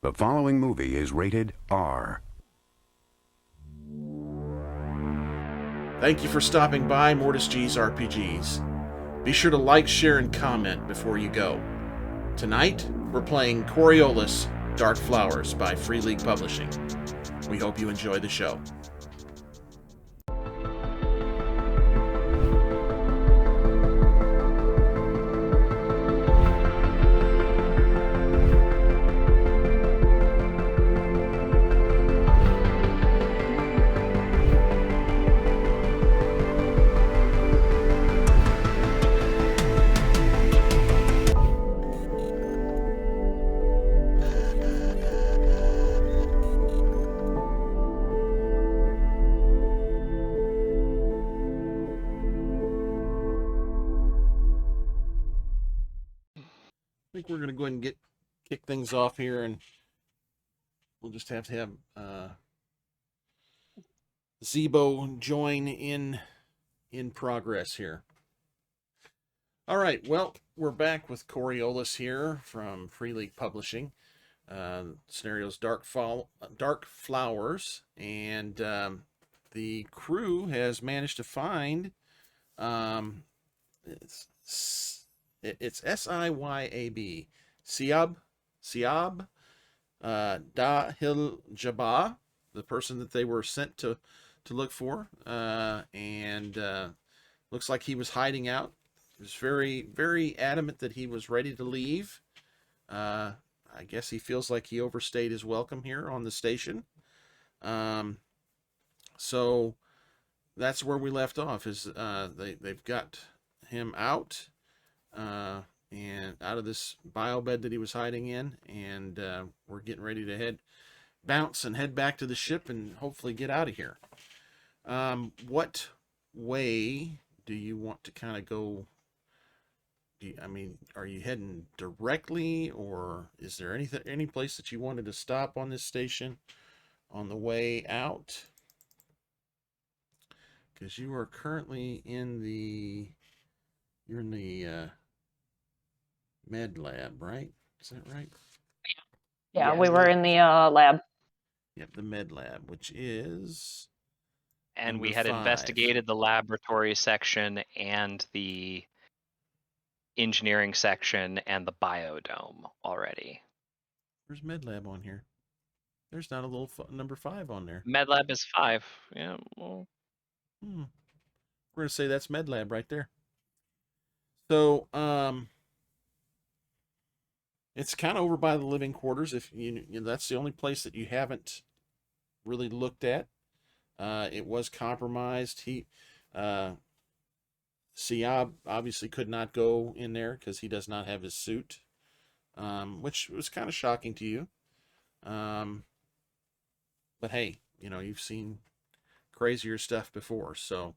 The following movie is rated R. Thank you for stopping by Mortis G's RPGs. Be sure to like, share, and comment before you go. Tonight, we're playing Coriolis, Dark Flowers by Free League Publishing. We hope you enjoy the show. I think we're going to go ahead and kick things off here, and we'll just have to have Zebo join in progress here. All right, well, we're back with Coriolis here from Free League Publishing. Scenario's Dark Flowers, and the crew has managed to find it's Siyab Dahiljaba, the person that they were sent to look for, and looks like he was hiding out. He was very, very adamant that he was ready to leave. I guess he feels like he overstayed his welcome here on the station. So that's where we left off. Is they've got him out, and out of this bio bed that he was hiding in, and we're getting ready to bounce and head back to the ship and hopefully get out of here. What way do you want to kind of go? Are you heading directly, or is there any place that you wanted to stop on this station on the way out? Because you are currently in the med lab, right? Is that right? Yeah, we were in the lab. Yep, the med lab, which is and we number had 5. investigated the laboratory section and the engineering section and the biodome already. Where's med lab on here? There's not a little number 5 on there. Med lab is 5. Yeah. Well. We're gonna say that's med lab right there. So, it's kind of over by the living quarters. If that's the only place that you haven't really looked at. It was compromised. Siab obviously could not go in there because he does not have his suit, which was kind of shocking to you. But hey, you've seen crazier stuff before. So,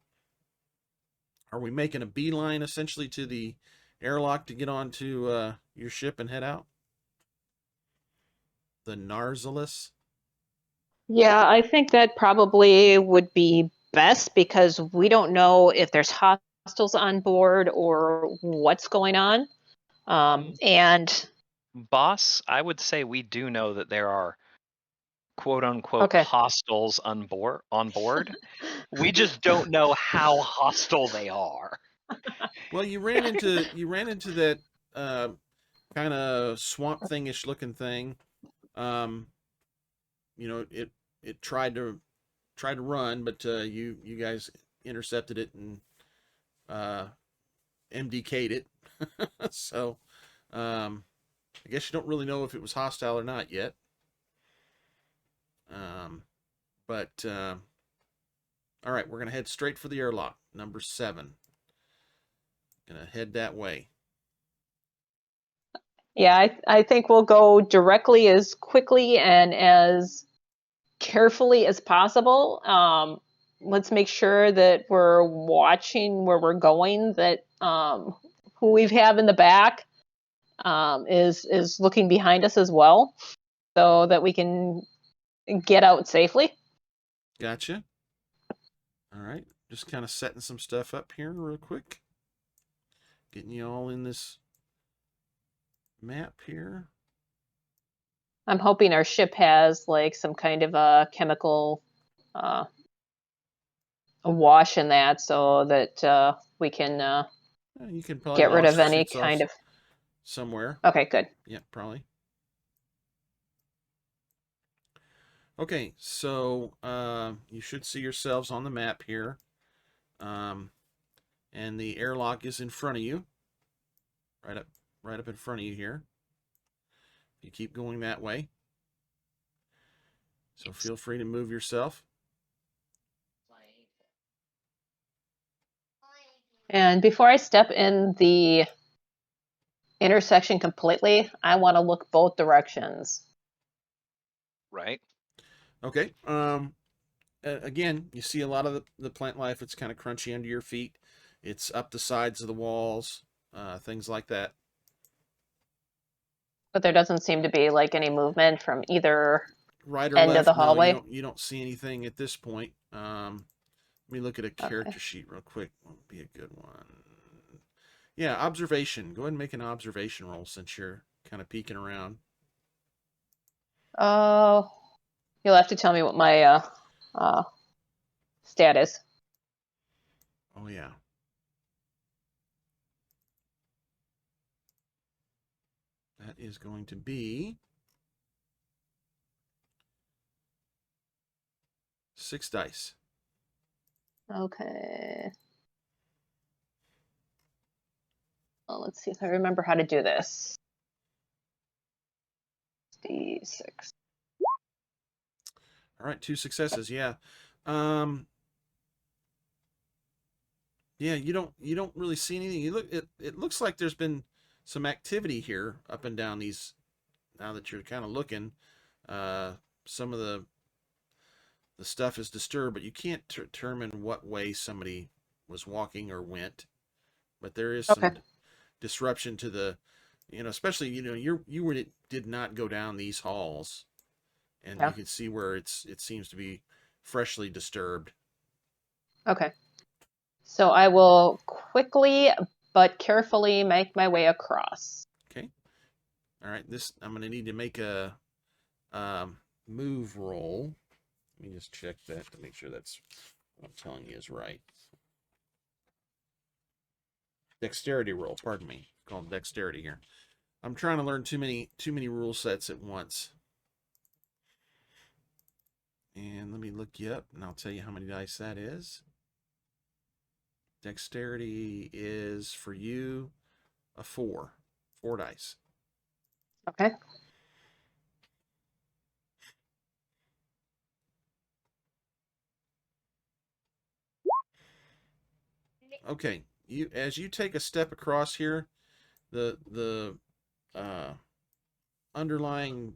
are we making a beeline essentially to the airlock to get onto your ship and head out? The Narzalis? Yeah, I think that probably would be best because we don't know if there's hostiles on board or what's going on. And Boss, I would say we do know that there are quote unquote hostiles on board. We just don't know how hostile they are. Well, you ran into that kind of swamp thingish looking thing. It tried to run, but you guys intercepted it and MDK'd it. So I guess you don't really know if it was hostile or not yet. But all right, we're gonna head straight for the airlock, number 7. Gonna head that way. Yeah, I think we'll go directly as quickly and as carefully as possible. Let's make sure that we're watching where we're going, that who we have in the back is looking behind us as well, so that we can get out safely. Gotcha. All right, just kind of setting some stuff up here real quick. Getting you all in this map here. I'm hoping our ship has like some kind of a chemical a wash in that so that we can You can probably get rid wash of the any suits off kind of. somewhere. Okay, good. Yeah, probably. Okay, so you should see yourselves on the map here. And the airlock is in front of you. Right up in front of you here. You keep going that way. So feel free to move yourself. And before I step in the intersection completely, I want to look both directions. Right. Okay. Again, you see a lot of the plant life. It's kind of crunchy under your feet. It's up the sides of the walls, things like that. But there doesn't seem to be like any movement from either Right or end of left? the No, hallway. you don't see anything at this point. Let me look at a character sheet real quick. Won't be a good one. Yeah, observation. Go ahead and make an observation roll since you're kind of peeking around. Oh, you'll have to tell me what my stat is. Oh yeah. That is going to be 6 dice. Okay. Well, let's see if I remember how to do this. D6. All right, 2 successes. Yeah. Yeah, you don't really see anything. It looks like there's been some activity here up and down these now that you're kind of looking. Some of the stuff is disturbed, but you can't determine what way somebody was walking or went. But there is some disruption to the, especially you did not go down these halls, and you can see where it seems to be freshly disturbed. Okay. So I will quickly but carefully make my way across. Okay. All right. I'm going to need to make a move roll. Let me just check that to make sure that's what I'm telling you is right. Dexterity roll. Pardon me. It's called dexterity here. I'm trying to learn too many rule sets at once. And let me look you up, and I'll tell you how many dice that is. Dexterity is for you a 4. 4 dice. Okay. Okay. As you take a step across here, the underlying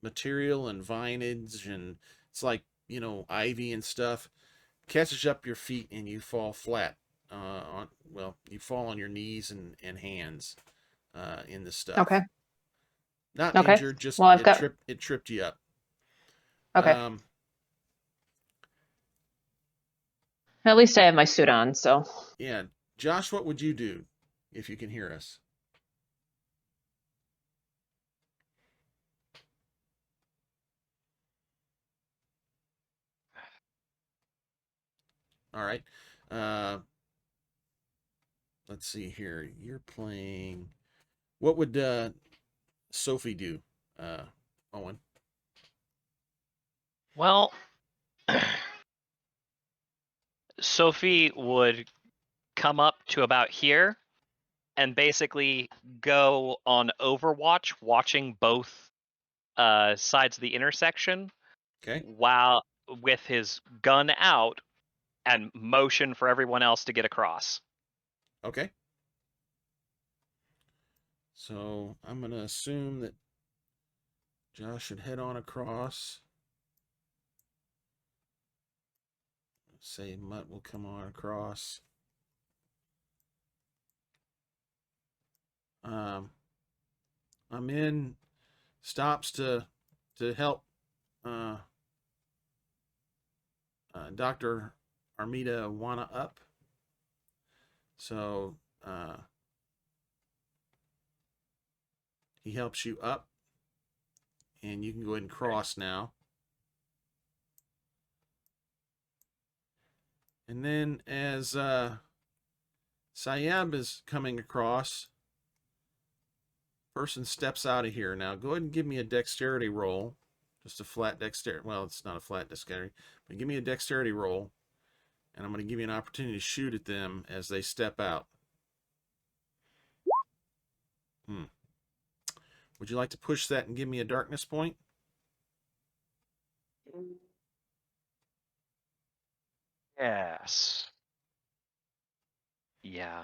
material and vinage, and it's like ivy and stuff, catches up your feet and you fall flat. You fall on your knees and hands in the stuff. Okay. Not Okay. injured, just Well, it tripped you up. Okay. At least I have my suit on, so. Yeah. Josh, what would you do if you can hear us? All right. Let's see here. You're playing. What would Sophie do, Owen? Well, Sophie would come up to about here and basically go on Overwatch, watching both sides of the intersection. Okay. While with his gun out and motion for everyone else to get across. Okay. So I'm going to assume that Josh should head on across. Say Mutt will come on across. I'm in stops to help Dr. Armida Wana up. So he helps you up, And you can go ahead and cross now. And then as Sayab is coming across, person steps out of here. Now go ahead and give me a dexterity roll. Just a flat dexterity. Well, it's not a flat dexterity, but give me a dexterity roll. And I'm going to give you an opportunity to shoot at them as they step out. Would you like to push that and give me a darkness point? Yes. Yeah,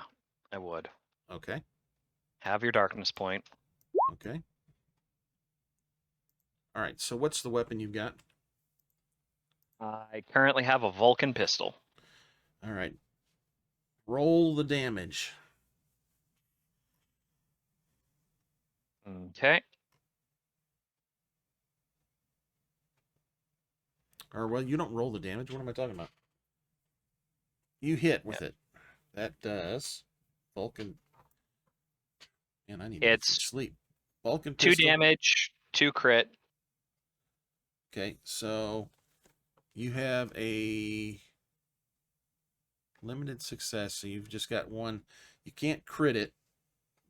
I would. Okay. Have your darkness point. Okay. All right. So what's the weapon you've got? I currently have a Vulcan pistol. All right. Roll the damage. Okay. Or, well, you don't roll the damage. What am I talking about? You hit with it. That does. Vulcan. Man, I need to get some sleep. Vulcan 2 pistol. damage, 2 crit. Okay, so you have a limited success. So you've just got one. You can't crit it,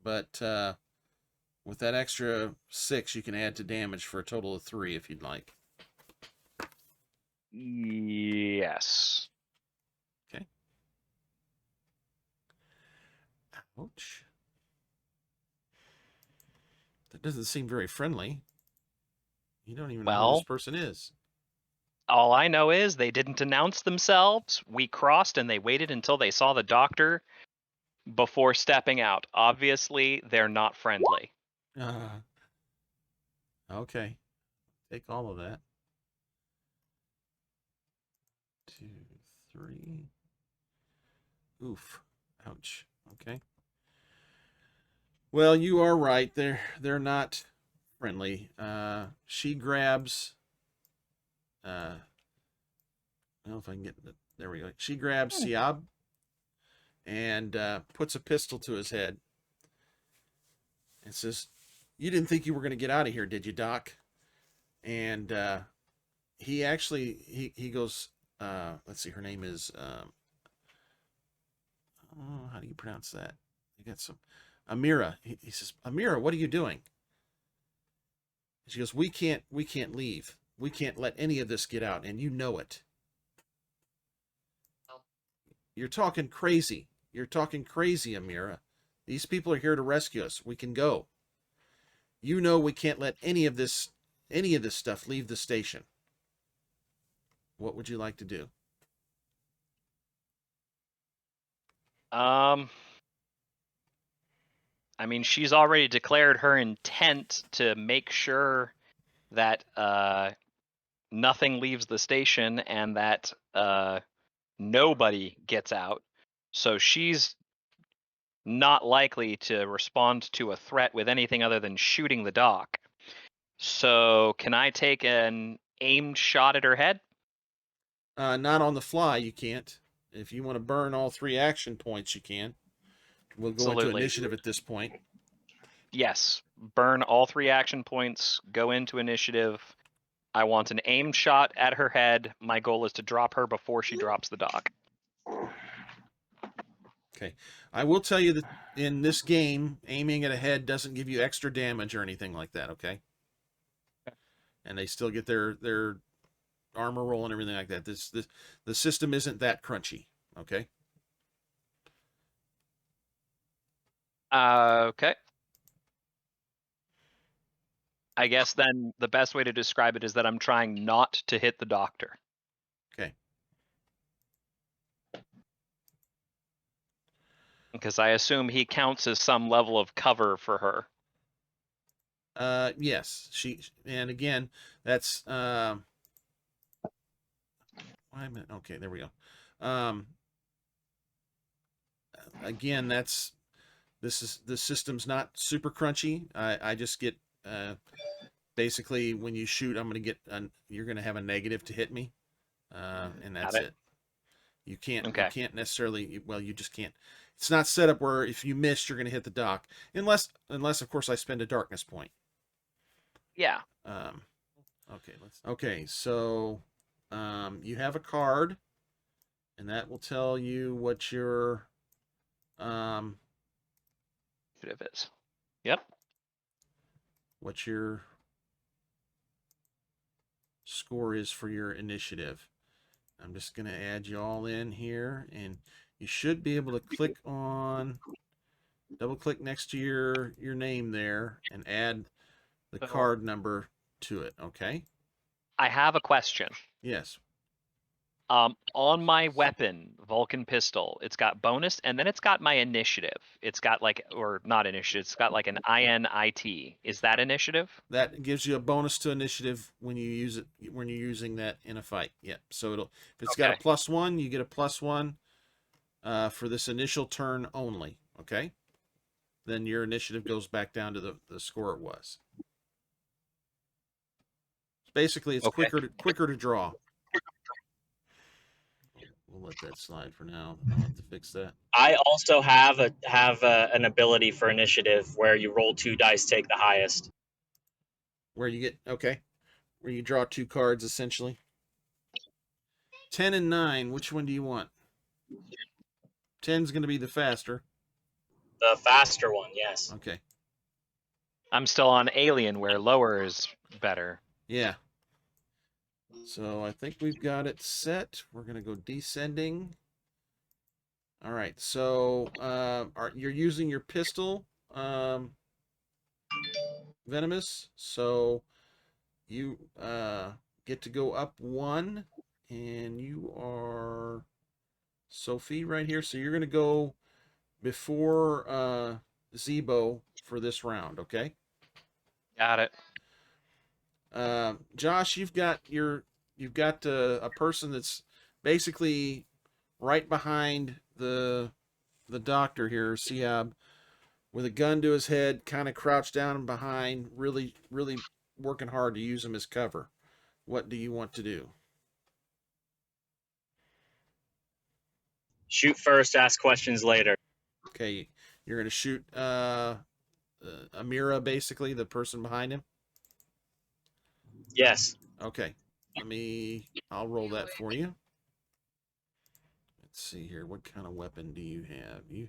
but with that extra 6, you can add to damage for a total of 3 if you'd like. Yes. Okay. Ouch. That doesn't seem very friendly. You don't even know who Well, this person is. all I know is they didn't announce themselves. We crossed and they waited until they saw the doctor before stepping out. Obviously, they're not friendly. Okay. Take all of that. 2, 3. Oof. Ouch. Okay. Well, you are right. They're not friendly. She grabs. I don't know if I can get. There we go. She grabs Siab and puts a pistol to his head and says, "You didn't think you were going to get out of here, did you, Doc?" And he actually he goes. Let's see. Her name is. How do you pronounce that? You got some. Amira. He says, "Amira, what are you doing?" She goes, we can't leave. We can't let any of this get out, and you know it. You're talking crazy. You're talking crazy, Amira. These people are here to rescue us. We can go. You know we can't let any of this stuff leave the station. What would you like to do? I mean, she's already declared her intent to make sure that nothing leaves the station and that nobody gets out. So she's not likely to respond to a threat with anything other than shooting the doc. So can I take an aimed shot at her head? Not on the fly, you can't. If you want to burn all 3 action points, you can. We'll go into initiative at this point. Yes. Burn all 3 action points, go into initiative. I want an aimed shot at her head. My goal is to drop her before she drops the doc. Okay. I will tell you that in this game, aiming at a head doesn't give you extra damage or anything like that, okay? And they still get their armor roll and everything like that. The system isn't that crunchy, okay? Okay. I guess then the best way to describe it is that I'm trying not to hit the doctor. Okay. Because I assume he counts as some level of cover for her. Yes. And again, that's okay, there we go. Again, the system's not super crunchy. I just get basically when you shoot, you're gonna have a negative to hit me, and that's it. You can't necessarily. Well, you just can't. It's not set up where if you miss, you're gonna hit the dock, unless of course I spend a darkness point. Yeah. Okay, so you have a card, and that will tell you what your Initiative is. Yep. what your score is for your initiative. I'm just going to add you all in here, and you should be able to click on, double click next to your name there, and add the So- card number to it. Okay? I have a question. Yes. On my weapon, Vulcan pistol, it's got bonus, and then it's got my initiative. It's got like, or not initiative. It's got like an INIT. Is that initiative? That gives you a bonus to initiative when you use it when you're using that in a fight. Yep. So it'll if it's got a Okay. +1, you get a +1 for this initial turn only. Okay. Then your initiative goes back down to the score it was. Basically, it's Okay. quicker to draw. We'll let that slide for now. I'll have to fix that. I also have an ability for initiative where you roll 2 dice, take the highest. Where you get where you draw 2 cards essentially. 10 and 9. Which one do you want? 10's going to be the faster. The faster one, yes. Okay. I'm still on alien, where lower is better. Yeah. So I think we've got it set. We're going to go descending. All right. So you're using your pistol, Venomous. So you get to go up 1, and you are Sophie right here. So you're going to go before Zebo for this round, okay? Got it. Josh, you've got a person that's basically right behind the doctor here, Siab, with a gun to his head, kind of crouched down and behind, really working hard to use him as cover. What do you want to do? Shoot first, ask questions later. Okay, you're going to shoot Amira, basically, the person behind him? Yes. Okay, I'll roll that for you. Let's see here. What kind of weapon do you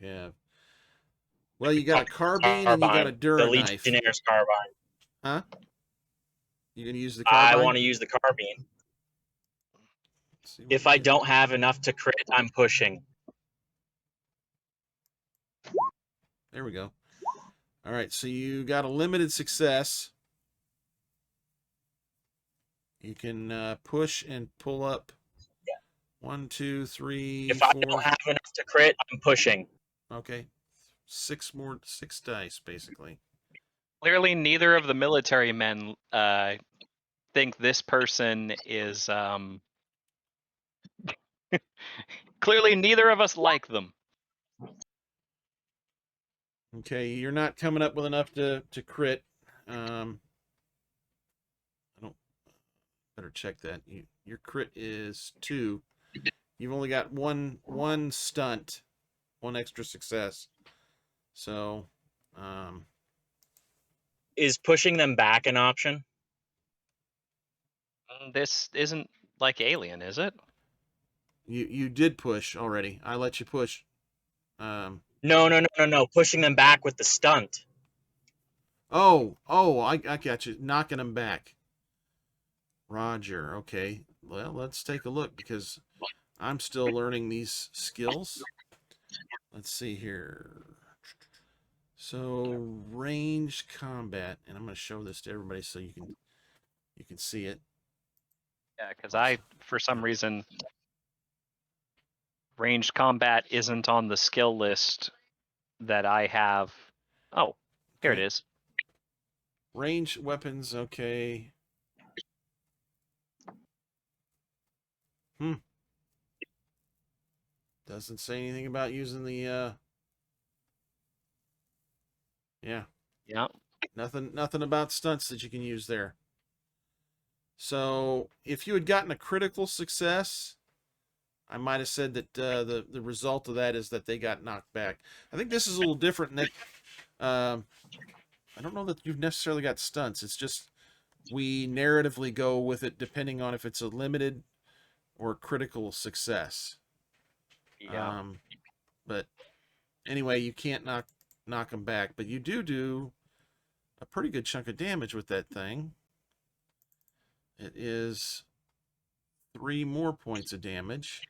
have? Well, you got a carbine and you got a The Dura knife. Legionnaire's carbine. Huh? You going to use the carbine? I want to use the carbine. Let's see what If we I get. don't have enough to crit, I'm pushing. There we go. All right, so you got a limited success. You can push and pull up 1, 2, 3, If 4. I don't have enough to crit, I'm pushing. Okay. 6 dice, basically. Clearly, neither of the military men think this person is. Clearly, neither of us like them. Okay, you're not coming up with enough to crit. I don't. Better check that. Your crit is 2. You've only got one stunt, 1 extra success. So, Is pushing them back an option? This isn't like Alien, is it? you did push already. I let you push. No. Pushing them back with the stunt. Oh, I got you. Knocking them back. Roger. Okay. Well, let's take a look because I'm still learning these skills. Let's see here. So ranged combat, and I'm going to show this to everybody so you can see it. Yeah, because I, for some reason, ranged combat isn't on the skill list that I have. Oh, here it Okay. is. Ranged weapons. Okay. Doesn't say anything about using the yeah. Yeah. Nothing about stunts that you can use there. So if you had gotten a critical success, I might have said that the result of that is that they got knocked back. I think this is a little different, Nick. I don't know that you've necessarily got stunts. It's just we narratively go with it depending on if it's a limited or critical success. Yeah. But anyway, you can't knock them back, but you do a pretty good chunk of damage with that thing. It is 3 more points of damage.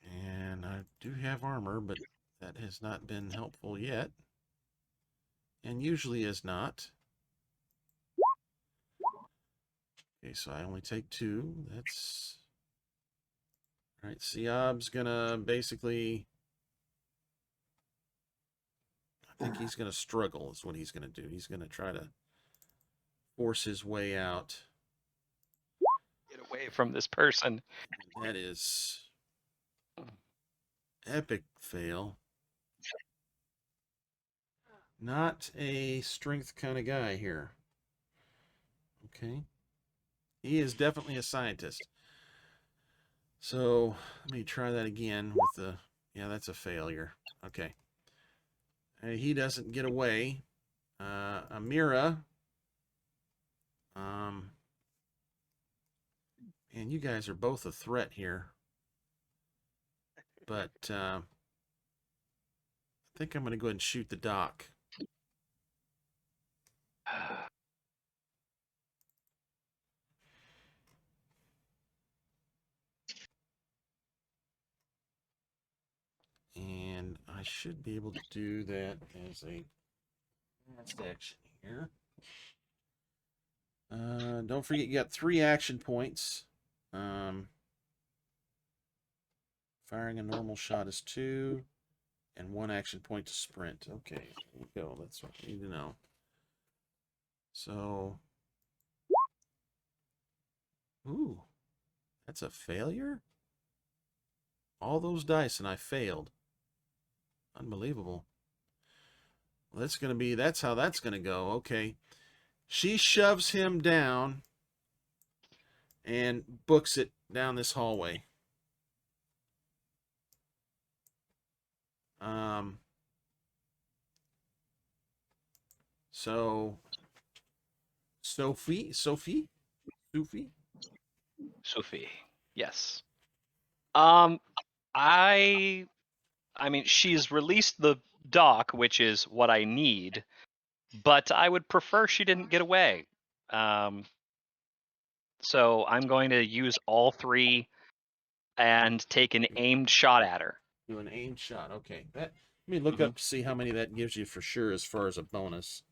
And I do have armor, but that has not been helpful yet. And usually is not. Okay, so I only take 2. That's... Alright, Siob's gonna basically... I think he's gonna struggle is what he's gonna do. He's gonna try to force his way out. Get away from this person. That is... epic fail. Not a strength kind of guy here. Okay. He is definitely a scientist. So, let me try that again with the... Yeah, that's a failure. Okay. He doesn't get away. Amira. And you guys are both a threat here. But, I think I'm going to go ahead and shoot the doc. And I should be able to do that as a last action here. Don't forget you got 3 action points. Firing a normal shot is 2. And 1 action point to sprint. Okay, there we go. That's what we need to know. So... Ooh. That's a failure? All those dice and I failed. Unbelievable. Well, that's how that's gonna go. Okay. She shoves him down and books it down this hallway. So Sophie, Yes. I mean, she's released the dock, which is what I need, but I would prefer she didn't get away. So I'm going to use all 3 and take an aimed shot at her. do an aimed shot. Okay. Let me look up to see how many that gives you for sure as far as a bonus.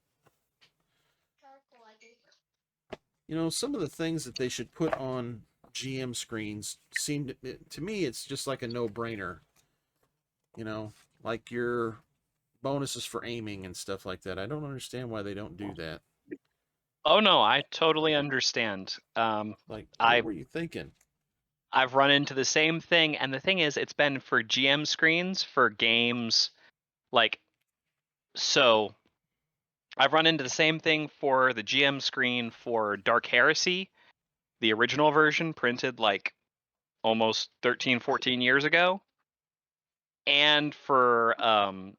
You know, some of the things that they should put on GM screens seem to me it's just like a no-brainer. You know, like your bonuses for aiming and stuff like that. I don't understand why they don't do that. Oh no, I totally understand. Like, what were you thinking? I've run into the same thing, and the thing is, it's been for GM screens for games like so. I've run into the same thing for the GM screen for Dark Heresy, the original version printed like almost 13, 14 years ago, and for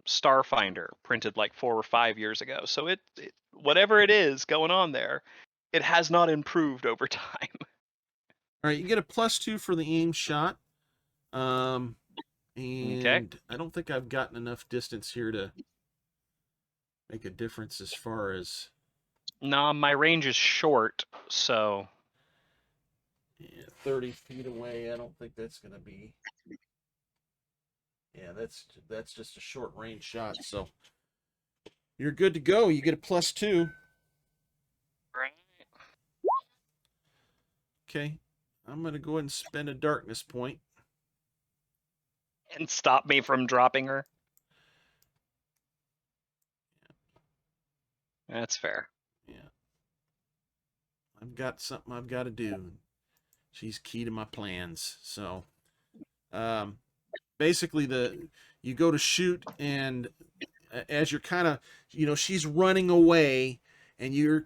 Starfinder printed like 4 or 5 years ago. So it whatever it is going on there, it has not improved over time. All right, you get a +2 for the aim shot. And Okay. I don't think I've gotten enough distance here to make a difference as far as... No, my range is short, so... Yeah, 30 feet away, I don't think that's going to be... Yeah, that's just a short range shot, so... You're good to go. You get a +2. Right. Okay. I'm going to go ahead and spend a darkness point. And stop me from dropping her. That's fair. Yeah. I've got something I've got to do. She's key to my plans. So, basically, you go to shoot, and as you're kind of, she's running away, and you're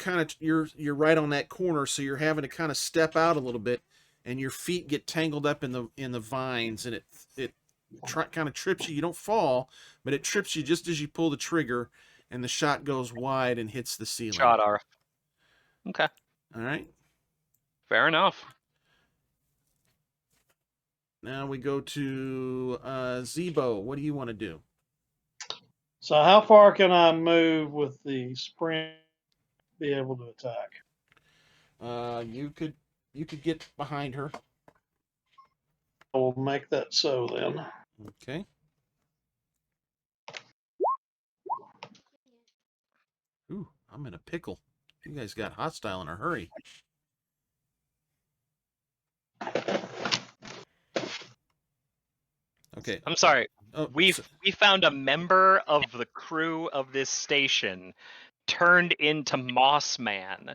right on that corner, so you're having to kind of step out a little bit, and your feet get tangled up in the vines, and it kind of trips you. You don't fall, but it trips you just as you pull the trigger, and the shot goes wide and hits the ceiling. Shot off. Okay. All right. Fair enough. Now we go to Zebo. What do you want to do? So how far can I move with the sprint? Be able to attack. You could get behind her. I will make that so then. Okay. Ooh, I'm in a pickle. You guys got hostile in a hurry. Okay. I'm sorry. Oh, We found a member of the crew of this station turned into Moss Man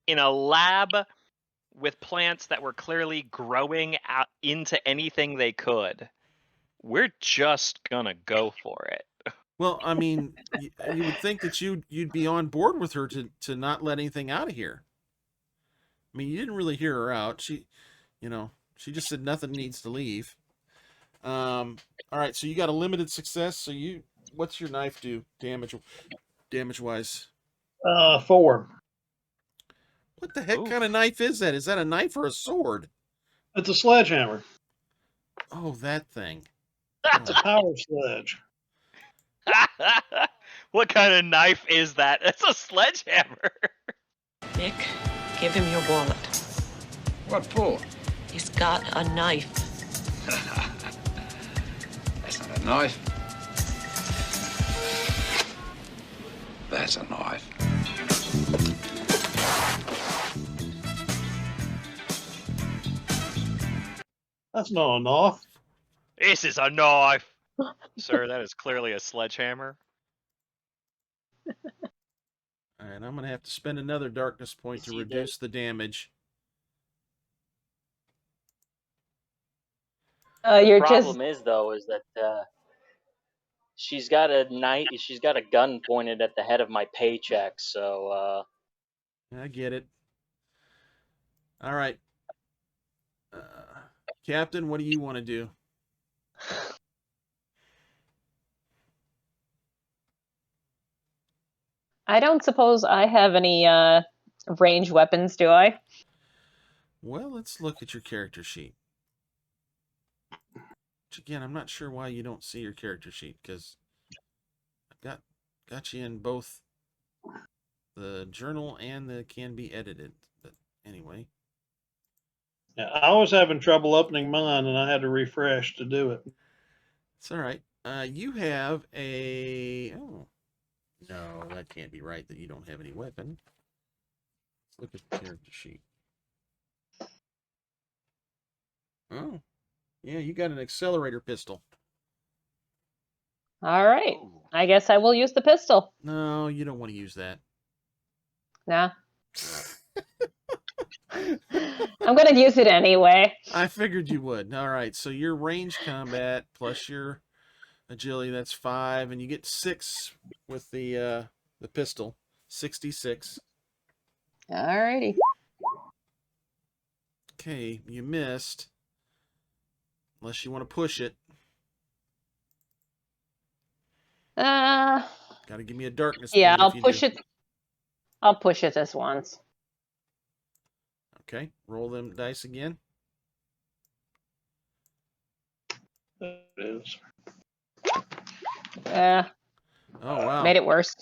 in a lab with plants that were clearly growing out into anything they could. We're just gonna go for it. well, I mean, you would think that you'd be on board with her to not let anything out of here. I mean, you didn't really hear her out. She just said nothing needs to leave. All right, so you got a limited success. So what's your knife do damage wise? 4. What the heck Oof. kind of knife is that? Is that a knife or a sword? It's a sledgehammer. Oh, that thing. It's a power sledge. What kind of knife is that? It's a sledgehammer. Nick, give him your wallet. What for? He's got a knife. That's not a knife. That's a knife. That's not enough. This is a knife. Sir, that is clearly a sledgehammer. All right, I'm gonna have to spend another darkness point to reduce the damage. You're The just problem is though is that she's got a gun pointed at the head of my paycheck, so I get it. All right, Captain, what do you want to do? I don't suppose I have any ranged weapons, do I? Well, let's look at your character sheet. Which again, I'm not sure why you don't see your character sheet, because I've got you in both the journal and the can be edited. But anyway. Yeah, I was having trouble opening mine, and I had to refresh to do it. It's all right. You have a... Oh. No, that can't be right that you don't have any weapon. Let's look at the character sheet. Oh. Yeah, you got an accelerator pistol. All right. I guess I will use the pistol. No, you don't want to use that. Nah. I'm going to use it anyway. I figured you would. All right, so your range combat plus your agility, that's 5, and you get 6 with the pistol. 66. All righty. Okay, you missed. Unless you want to push it. Got to give me a darkness yeah, point I'll if you push do. it. I'll push it this once. Okay, roll them dice again. There it is. Oh, wow. Made it worse.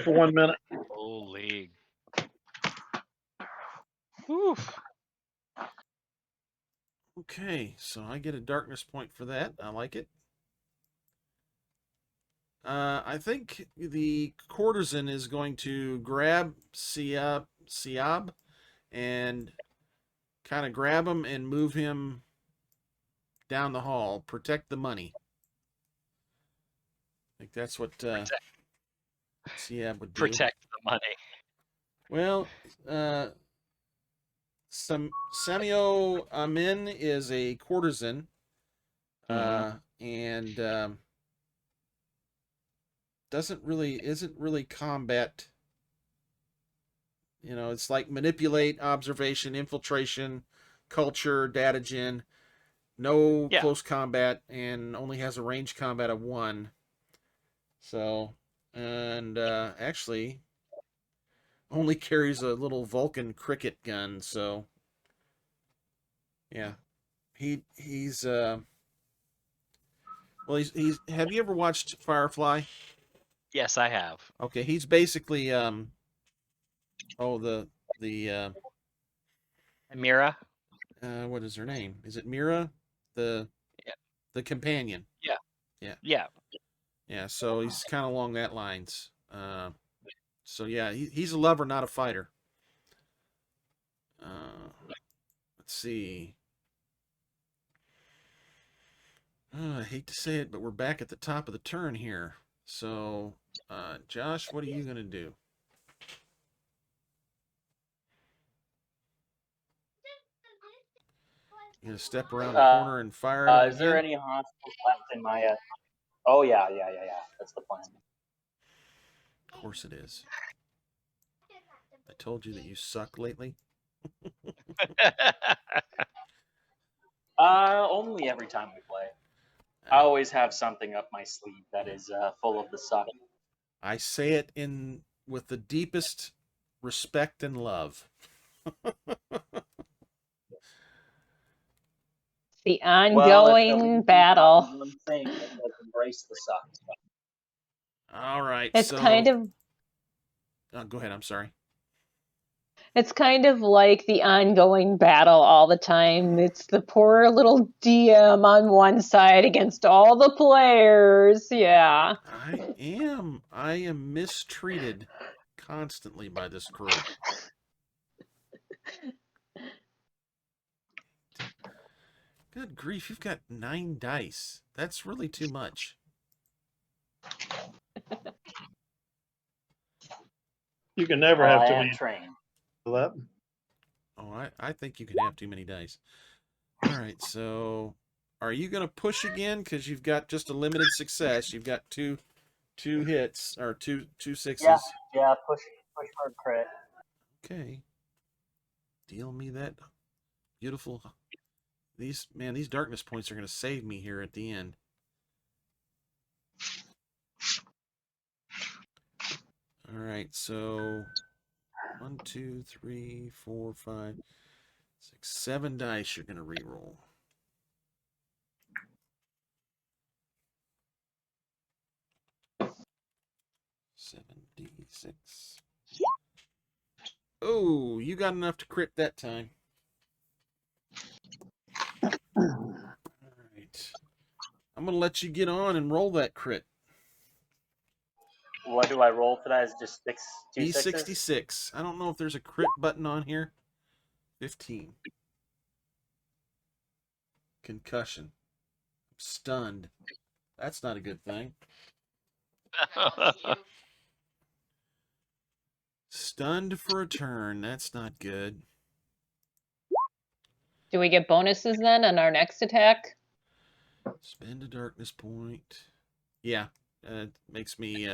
For 1 minute. Holy. Oof. Okay, so I get a darkness point for that. I like it. I think the courtesan is going to grab Siab and kind of grab him and move him down the hall. Protect the money. I think that's what Siab would do. Protect the money. Well, Samio Amin is a courtesan, and isn't really combat. It's like manipulate, observation, infiltration, culture, data gen. No close combat, and only has a range combat of 1. So, and actually, only carries a little Vulcan cricket gun, so yeah. He's well, he's have you ever watched Firefly? Yes, I have. Okay, he's basically the Mira? what is her name? Is it Mira? The Yeah. the companion. Yeah. Yeah. Yeah. Yeah, so he's kind of along that lines. So yeah, he's a lover, not a fighter. Let's see. I hate to say it, but we're back at the top of the turn here. So, Josh, what are you going to do? You going to step around the corner and fire at him Is there again? any hostiles left in my? Oh yeah. That's the plan. Of course it is. I told you that you suck lately. Only every time we play. I always have something up my sleeve that is full of the suck. I say it in with the deepest respect and love. The Well, if ongoing battle. one thing, let's embrace the suck. All right, It's so kind of go ahead. I'm sorry. It's kind of like the ongoing battle all the time. It's the poor little DM on one side against all the players. Yeah. I am mistreated constantly by this crew. Good grief, you've got 9 dice. That's really too much. You can never have I too am many. trained. That. Oh, I think you can have too many dice. All right, so are you going to push again? Because you've got just a limited success. You've got two hits, or two sixes. Yeah, push for a crit. Okay. Deal me that beautiful... These darkness points are going to save me here at the end. All right, so 1, 2, 3, 4, 5, 6, 7 dice you're going to reroll. $7d6. Oh, you got enough to crit that time. All right. I'm going to let you get on and roll that crit. What do I roll for that? Is just two sixes? D66. I don't know if there's a crit button on here. 15. Concussion. Stunned. That's not a good thing. Stunned for a turn. That's not good. Do we get bonuses then on our next attack? Spend a darkness point. Yeah, makes me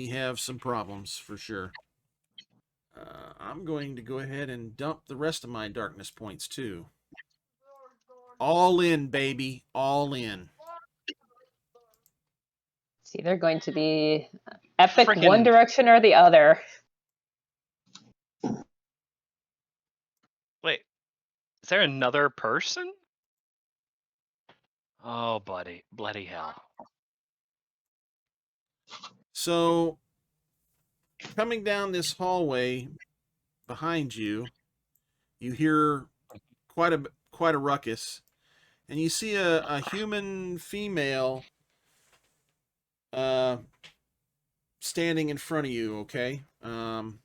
have some problems for sure. I'm going to go ahead and dump the rest of my darkness points too. All in, baby, all in. It's either going to be epic Frickin- one direction or the other. Wait, is there another person? Oh, bloody hell. So, coming down this hallway behind you, you hear quite a ruckus, and you see a human female standing in front of you. Okay, and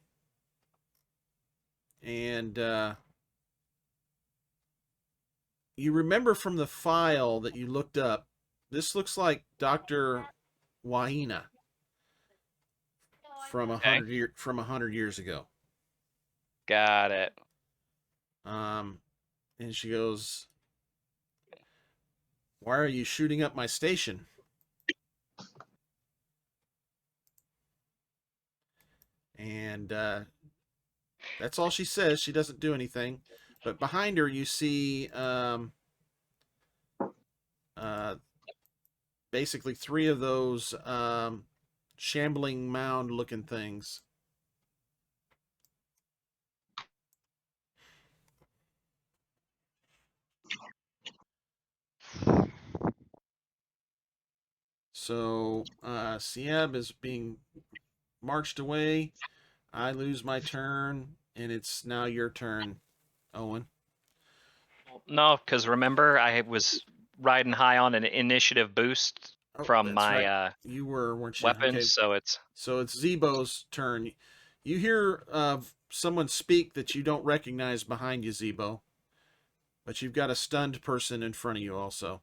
you remember from the file that you looked up, this looks like Dr. Wahina from 100 years ago. Got it. And she goes, "Why are you shooting up my station?" And that's all she says. She doesn't do anything. But behind her, you see basically 3 of those shambling mound-looking things So Siab is being marched away. I lose my turn, and it's now your turn, Owen. No, because remember, I was riding high on an initiative boost Oh, from that's my right. You were, weren't you? weapons, Okay. so it's So it's Zebo's turn. You hear someone speak that you don't recognize behind you, Zebo. But you've got a stunned person in front of you also.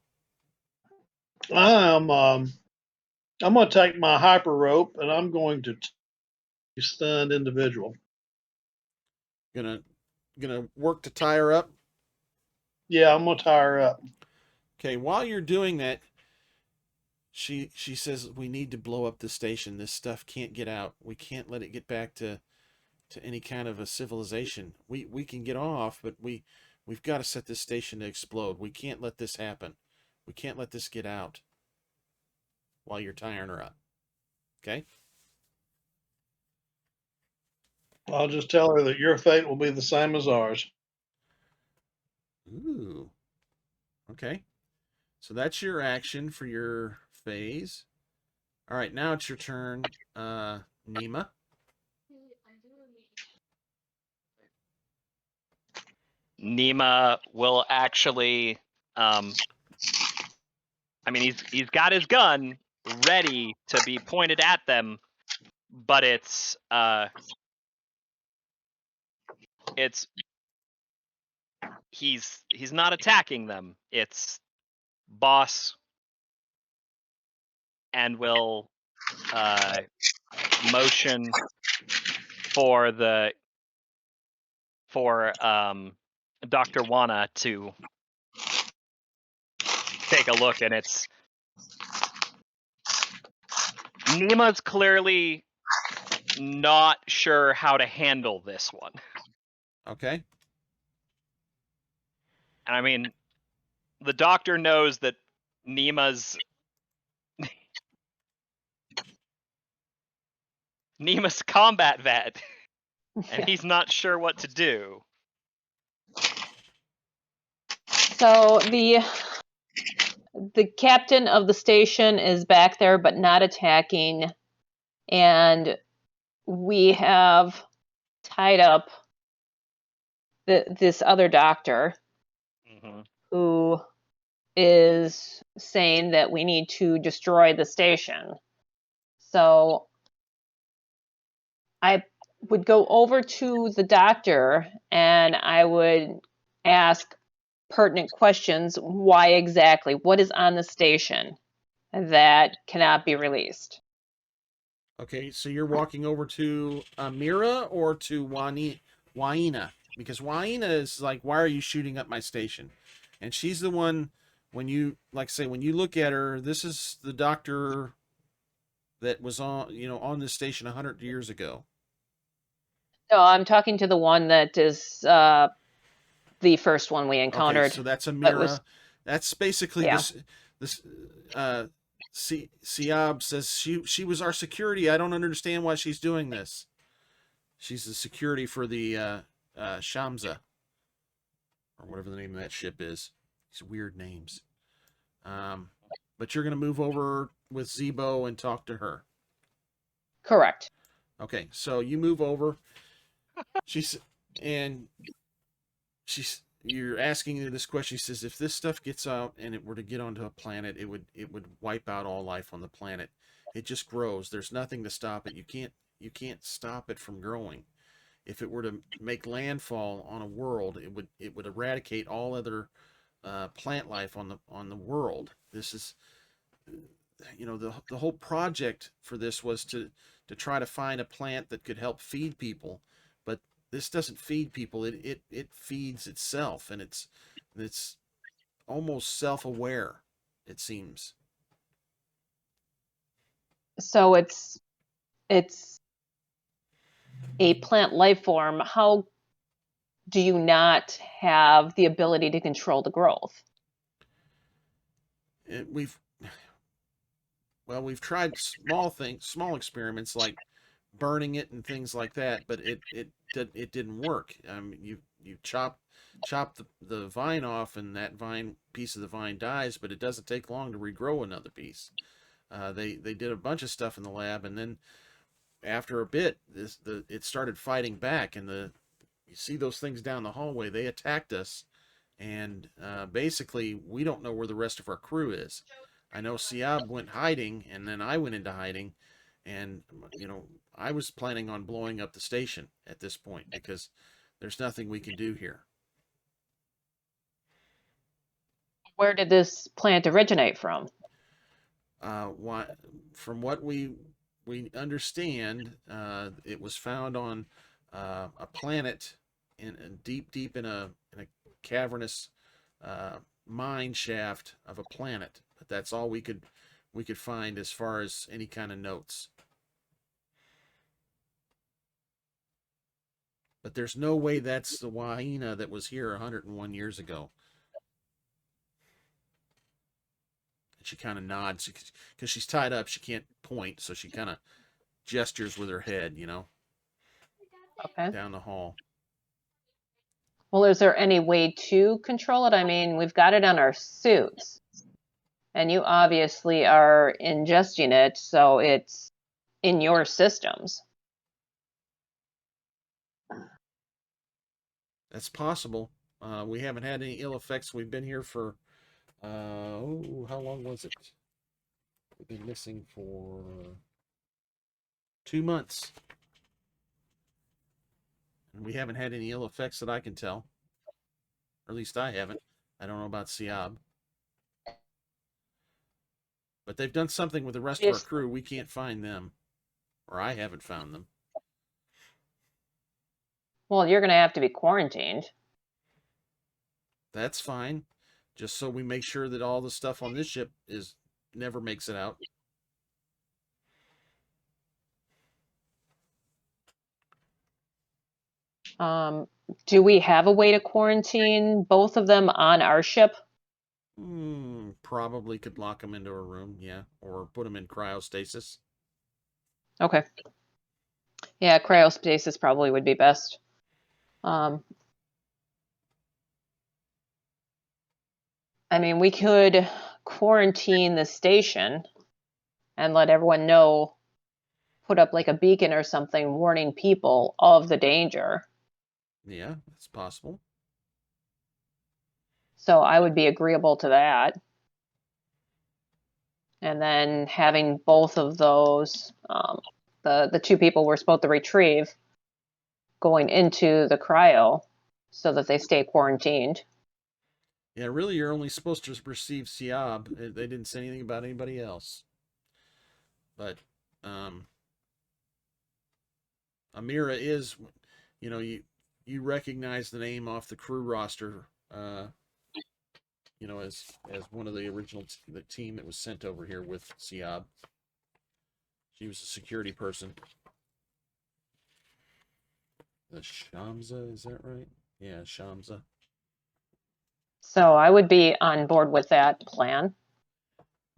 I'm going to take my hyper rope and I'm going to stunned individual. Gonna work to tie her up. Yeah, I'm going to tie her up. Okay, while you're doing that, she says we need to blow up the station. This stuff can't get out. We can't let it get back to any kind of a civilization. We can get off, but we've got to set this station to explode. We can't let this happen. We can't let this get out while you're tying her up. Okay? I'll just tell her that your fate will be the same as ours. Ooh. Okay. So that's your action for your phase. All right, now it's your turn, Nima. Nima will actually. I mean, he's got his gun ready to be pointed at them, but it's he's not attacking them. It's boss, and will motion for Dr. Wana to take a look, and it's Nima's clearly not sure how to handle this one. Okay. And I mean, the doctor knows that Nima's combat vet, and he's not sure what to do. So the captain of the station is back there, but not attacking, and we have tied up this other doctor who is saying that we need to destroy the station. So I would go over to the doctor and I would ask pertinent questions. Why exactly? What is on the station that cannot be released? Okay, so you're walking over to Amira or to Waina? Because Waina is like, why are you shooting up my station? And she's the one, when you, like say, when you look at her, this is the doctor that was on this station 100 years ago. No, I'm talking to the one that is the first one we encountered. Okay, so that's Amira. That's basically this Siab says she was our security. I don't understand why she's doing this. She's the security for the Shamsa, or whatever the name of that ship is. These weird names. But you're gonna move over with Zebo and talk to her. Correct. Okay, so you move over. You're asking her this question. She says, if this stuff gets out and it were to get onto a planet, it would wipe out all life on the planet. It just grows. There's nothing to stop it. You can't stop it from growing. If it were to make landfall on a world, it would eradicate all other plant life on the world. This is, the whole project for this was to try to find a plant that could help feed people, but this doesn't feed people. It feeds itself, and it's almost self-aware, it seems. So it's a plant life form. How do you not have the ability to control the growth? We've tried small experiments like burning it and things like that, but it didn't work. You chop the vine off, and that piece of the vine dies, but it doesn't take long to regrow another piece. They did a bunch of stuff in the lab, and then after a bit, it started fighting back, and you see those things down the hallway. They attacked us, and basically we don't know where the rest of our crew is. I know Siab went hiding, and then I went into hiding, and I was planning on blowing up the station at this point because there's nothing we can do here. Where did this plant originate from? From what we understand, it was found on a planet in deep in a cavernous mine shaft of a planet. But that's all we could find as far as any kind of notes. But there's no way that's the hyena that was here 101 years ago. And she kind of nods because she's tied up. She can't point, so she kind of gestures with her head, Okay. down the hall. Well, is there any way to control it? I mean, we've got it on our suits, and you obviously are ingesting it, so it's in your systems. That's possible. We haven't had any ill effects. We've been here for, how long was it? We've been missing for 2 months. And we haven't had any ill effects that I can tell. Or at least I haven't. I don't know about Siab. But they've done something with the rest of our crew. We can't find them. Or I haven't found them. Well, you're going to have to be quarantined. That's fine. Just so we make sure that all the stuff on this ship never makes it out. Do we have a way to quarantine both of them on our ship? Probably could lock them into a room, yeah. Or put them in cryostasis. Okay. Yeah, cryostasis probably would be best. I mean, we could quarantine the station and let everyone know, put up like a beacon or something warning people of the danger. Yeah, it's possible. So I would be agreeable to that. And then having both of those, the two people we're supposed to retrieve, going into the cryo so that they stay quarantined. Yeah, really, you're only supposed to receive Siab. They didn't say anything about anybody else. But Amira is, you recognize the name off the crew roster, as one of the original the team that was sent over here with Siab. She was a security person. The Shamsa, is that right? Yeah, Shamsa. So I would be on board with that plan.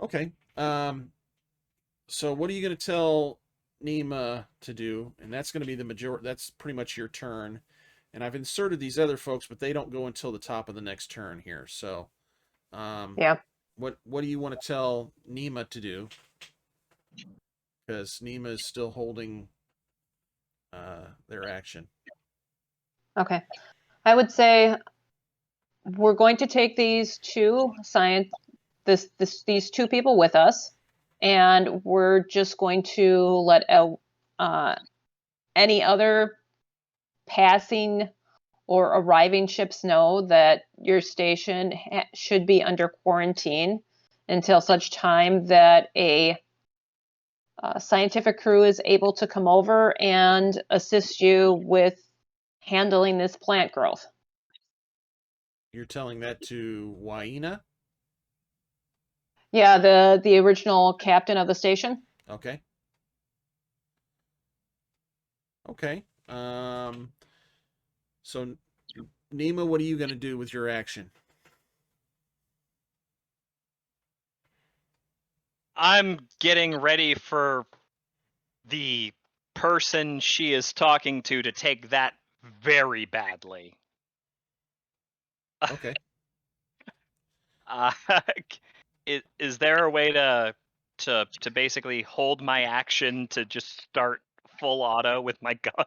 Okay. So what are you going to tell Nima to do? And that's going to be the majority. That's pretty much your turn. And I've inserted these other folks, but they don't go until the top of the next turn here. So, yeah. What do you want to tell Nima to do? Because Nima is still holding their action. Okay. I would say we're going to take these two these two people with us, and we're just going to let any other passing or arriving ships know that your station should be under quarantine until such time that a scientific crew is able to come over and assist you with handling this plant growth. You're telling that to Waina? Yeah, the original captain of the station. Okay. Okay. So, Nima, what are you going to do with your action? I'm getting ready for the person she is talking to take that very badly. Okay. Is there a way to to basically hold my action to just start full auto with my gun.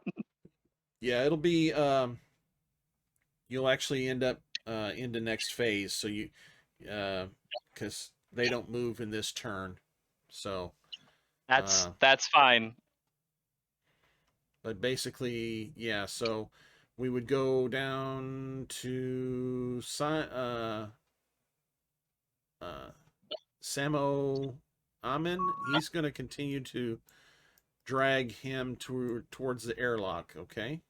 Yeah, it'll be you'll actually end up into next phase, so you because they don't move in this turn. So That's fine. but basically, yeah, so we would go down to Samo Amin. He's going to continue to drag him towards the airlock, okay?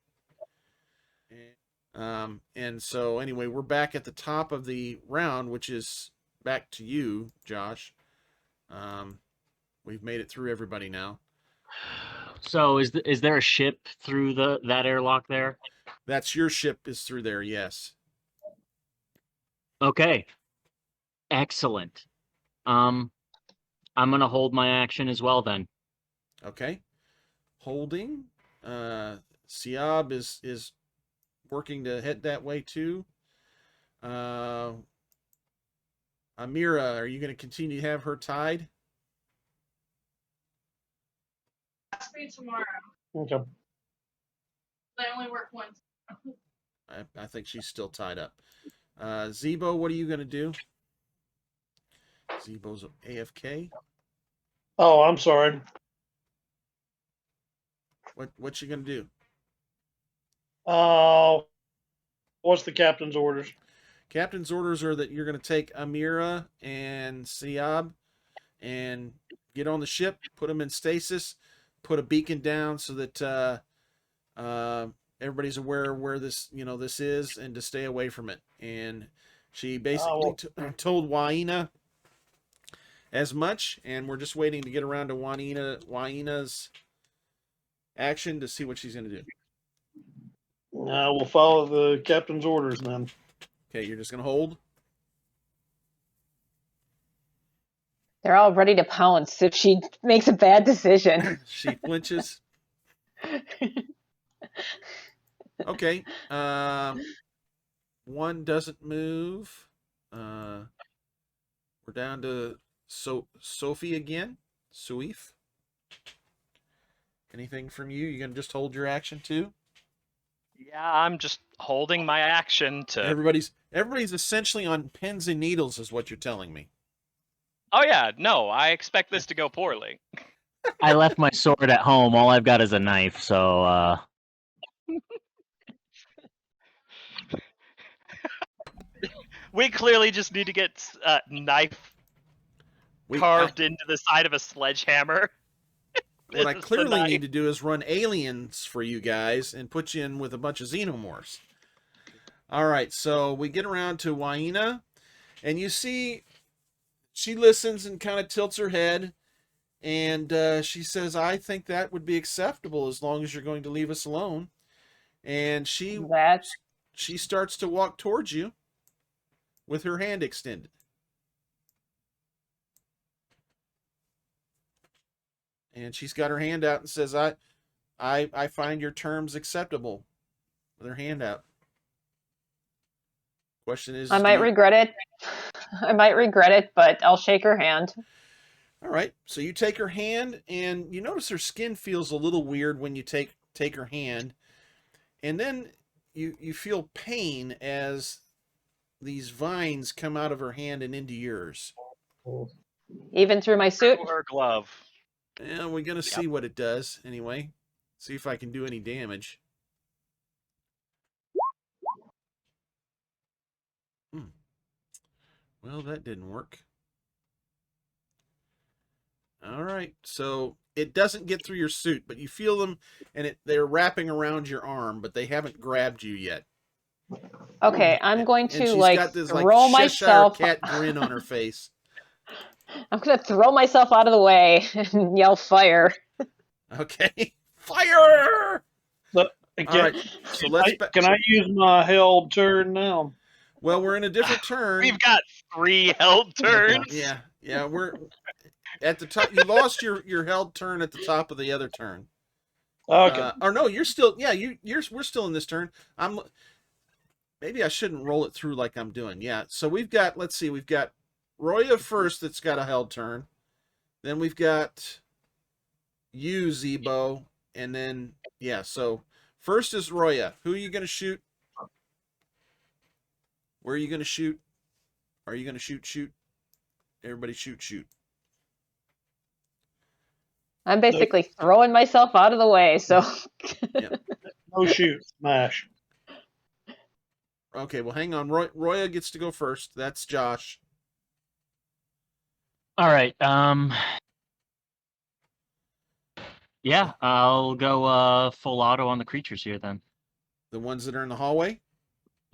And so anyway, we're back at the top of the round, which is back to you, Josh. We've made it through everybody now. So is there a ship through that airlock there? That's your ship is through there, yes. Okay. Excellent. I'm gonna hold my action as well then. Okay. Holding. Siab is working to head that way too. Amira, are you going to continue to have her tied? Ask me tomorrow. Okay. I only work once. I think she's still tied up. Zebo, what are you going to do? Zebo's AFK. Oh, I'm sorry. What's you going to do? What's the captain's orders? Captain's orders are that you're going to take Amira and Siab and get on the ship, put them in stasis, put a beacon down so that everybody's aware of where this is, and to stay away from it. And she basically told Waina as much, and we're just waiting to get around to Waina's action to see what she's going to do. We'll follow the captain's orders then. Okay, you're just going to hold? They're all ready to pounce if she makes a bad decision. She flinches. Okay. One doesn't move. We're down to Sophie again. Suif. Anything from you? You going to just hold your action too? Yeah, I'm just holding my action to... Everybody's essentially on pins and needles is what you're telling me. Oh yeah, no, I expect this to go poorly. I left my sword at home. All I've got is a knife, so We clearly just need to get knife carved into the side of a sledgehammer. What I clearly need to do is run aliens for you guys and put you in with a bunch of xenomorphs. All right, so we get around to Waina, and you see she listens and kind of tilts her head, and she says, I think that would be acceptable as long as you're going to leave us alone. And she starts to walk towards you with her hand extended. And she's got her hand out and says, I find your terms acceptable. With her hand out. Question is, I might regret it. I might regret it, but I'll shake her hand. All right. So you take her hand, and you notice her skin feels a little weird when you take her hand. And then you feel pain as these vines come out of her hand and into yours. Even through my suit? Through her glove. Yeah, we're going to see what it does anyway. See if I can do any damage. Well, that didn't work. All right, so it doesn't get through your suit, but you feel them, and they're wrapping around your arm, but they haven't grabbed you yet. Okay, I'm going to got this, throw myself. Cheshire cat grin on her face. I'm going to throw myself out of the way and yell fire. Okay, fire! All right, so can I use my held turn now? Well, we're in a different turn. We've got 3 held turns. Yeah, we're at the top. You lost your held turn at the top of the other turn. Okay. Or no, you're still. Yeah, we're still in this turn. Maybe I shouldn't roll it through like I'm doing. Yeah. So we've got. Let's see. We've got Roya first. That's got a held turn. Then we've got you, Zebo, and then yeah. So first is Roya. Who are you gonna shoot? Where are you gonna shoot? Are you gonna shoot? Shoot. Everybody shoot. Shoot. I'm basically throwing myself out of the way, so. Yep. No shoot, smash. Okay. Well, hang on. Roya gets to go first. That's Josh. All right. Yeah, I'll go full auto on the creatures here then. The ones that are in the hallway.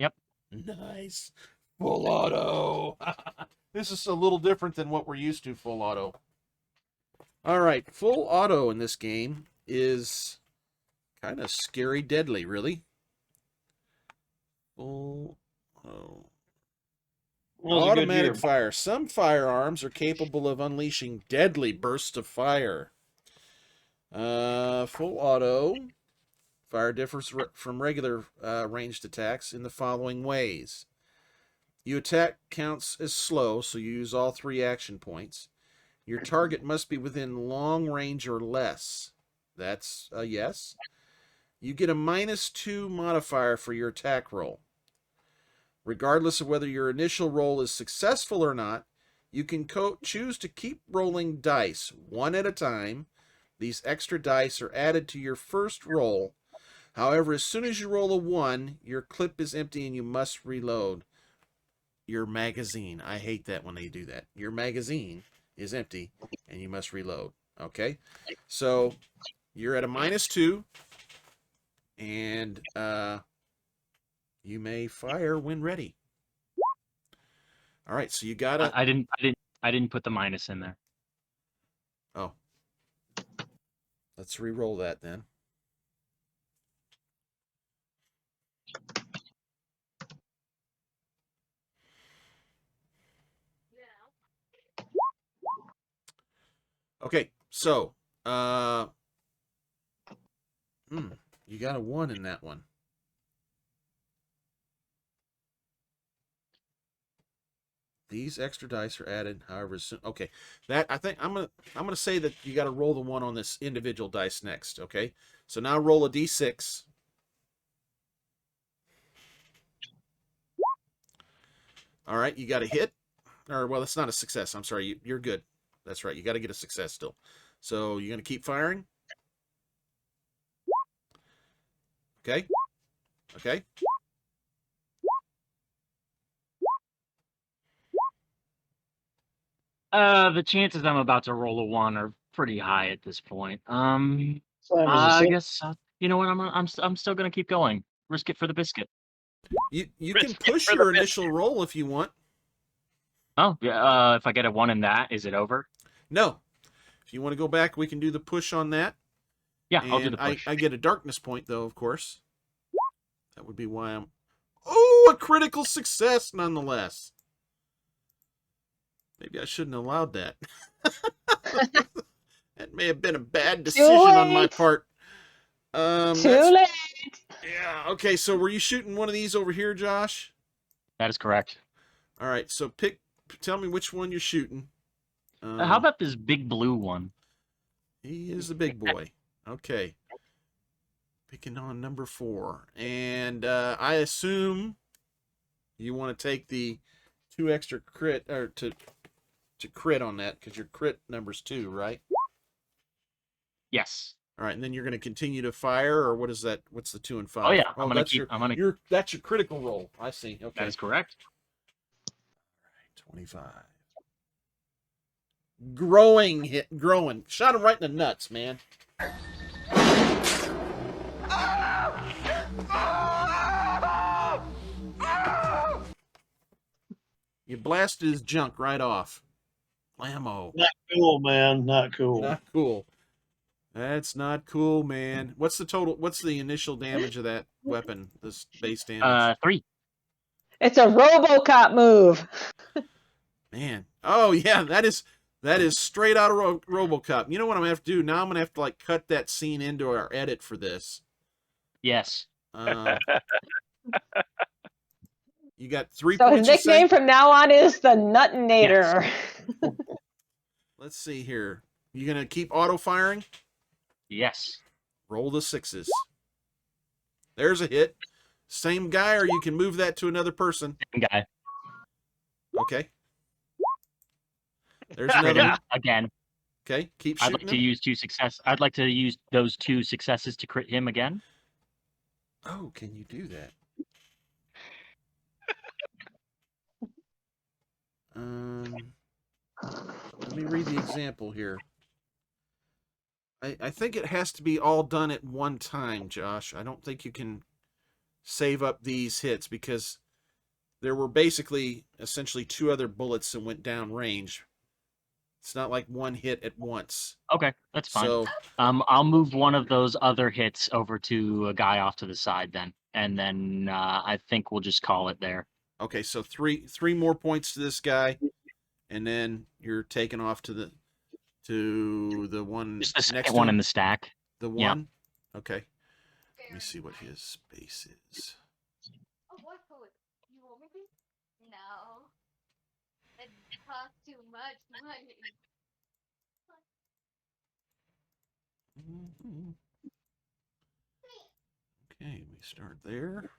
Yep. Nice. Full auto. This is a little different than what we're used to. Full auto. All right. Full auto in this game is kind of scary, deadly, really. Full auto. Automatic fire. Some firearms are capable of unleashing deadly bursts of fire. Full auto. Fire differs from regular ranged attacks in the following ways. Your attack counts as slow, so you use all 3 action points. Your target must be within long range or less. That's a yes. You get a -2 modifier for your attack roll. Regardless of whether your initial roll is successful or not, you can choose to keep rolling dice one at a time. These extra dice are added to your first roll. However, as soon as you roll a 1, your clip is empty and you must reload your magazine. I hate that when they do that. Your magazine is empty and you must reload. Okay? So you're at a -2 and you may fire when ready. All right, so you gotta. I didn't put the minus in there. Oh, let's re-roll that then. Okay, so you got a 1 in that one. These extra dice are added, however, soon. Okay, that I think I'm gonna say that you got to roll the 1 on this individual dice next. Okay, so now roll a d6. All right, you got a hit, or well, that's not a success. I'm sorry, you're good. That's right. You got to get a success still. So you're gonna keep firing. Okay. Okay. The chances I'm about to roll a 1 are pretty high at this point. Same as a I six. guess you know what? I'm still gonna keep going. Risk it for the biscuit. You can push your initial roll if you want. Oh yeah. If I get a 1 in that, is it over? No. If you want to go back, we can do the push on that. Yeah, and I'll do the push. I get a darkness point though, of course. That would be why I'm. Oh, a critical success nonetheless. Maybe I shouldn't have allowed that. That may have been a bad decision on my part. Too late. Yeah. Okay. So were you shooting one of these over here, Josh? That is correct. All right. So tell me which one you're shooting. How about this big blue one? He is the big boy. Okay. Picking on number 4, and I assume you want to take the 2 extra crit or to crit on that because your crit number's 2, right? Yes. All right, and then you're going to continue to fire, or what is that? What's the 2 and 5? Oh yeah, that's your critical roll. I see. Okay, that is correct. All right, 25. Growing. Shot him right in the nuts, man. You blasted his junk right off. Blammo. Not cool, man. Not cool. Not cool. That's not cool, man. What's the initial damage of that weapon? This base damage? 3. It's a RoboCop move. Man. Oh yeah, that is straight out of RoboCop. You know what I'm gonna have to do? Now I'm gonna have to like cut that scene into our edit for this. Yes. You got 3 So points. his nickname from now on is the Nuttinator. Yes. Let's see here. You gonna keep auto firing? Yes. Roll the 6s. There's a hit. Same guy, or you can move that to another person. Same guy. Okay. There's another one. Again. Okay, keep I'd shooting like to use 2 success. I'd like to use those 2 successes to crit him again. Oh, can you do that? Let me read the example here. I think it has to be all done at one time, Josh. I don't think you can save up these hits because there were basically essentially 2 other bullets that went down range. It's not like one hit at once. Okay, that's fine. So, I'll move one of those other hits over to a guy off to the side then, and then I think we'll just call it there. okay, so three more points to this guy, and then you're taking off to the one Just the next second to one him? in the stack. The Yeah. one? Okay. Let me see what his space is. Oh, what food? You want me to? No. It costs too much money. Okay, we start there.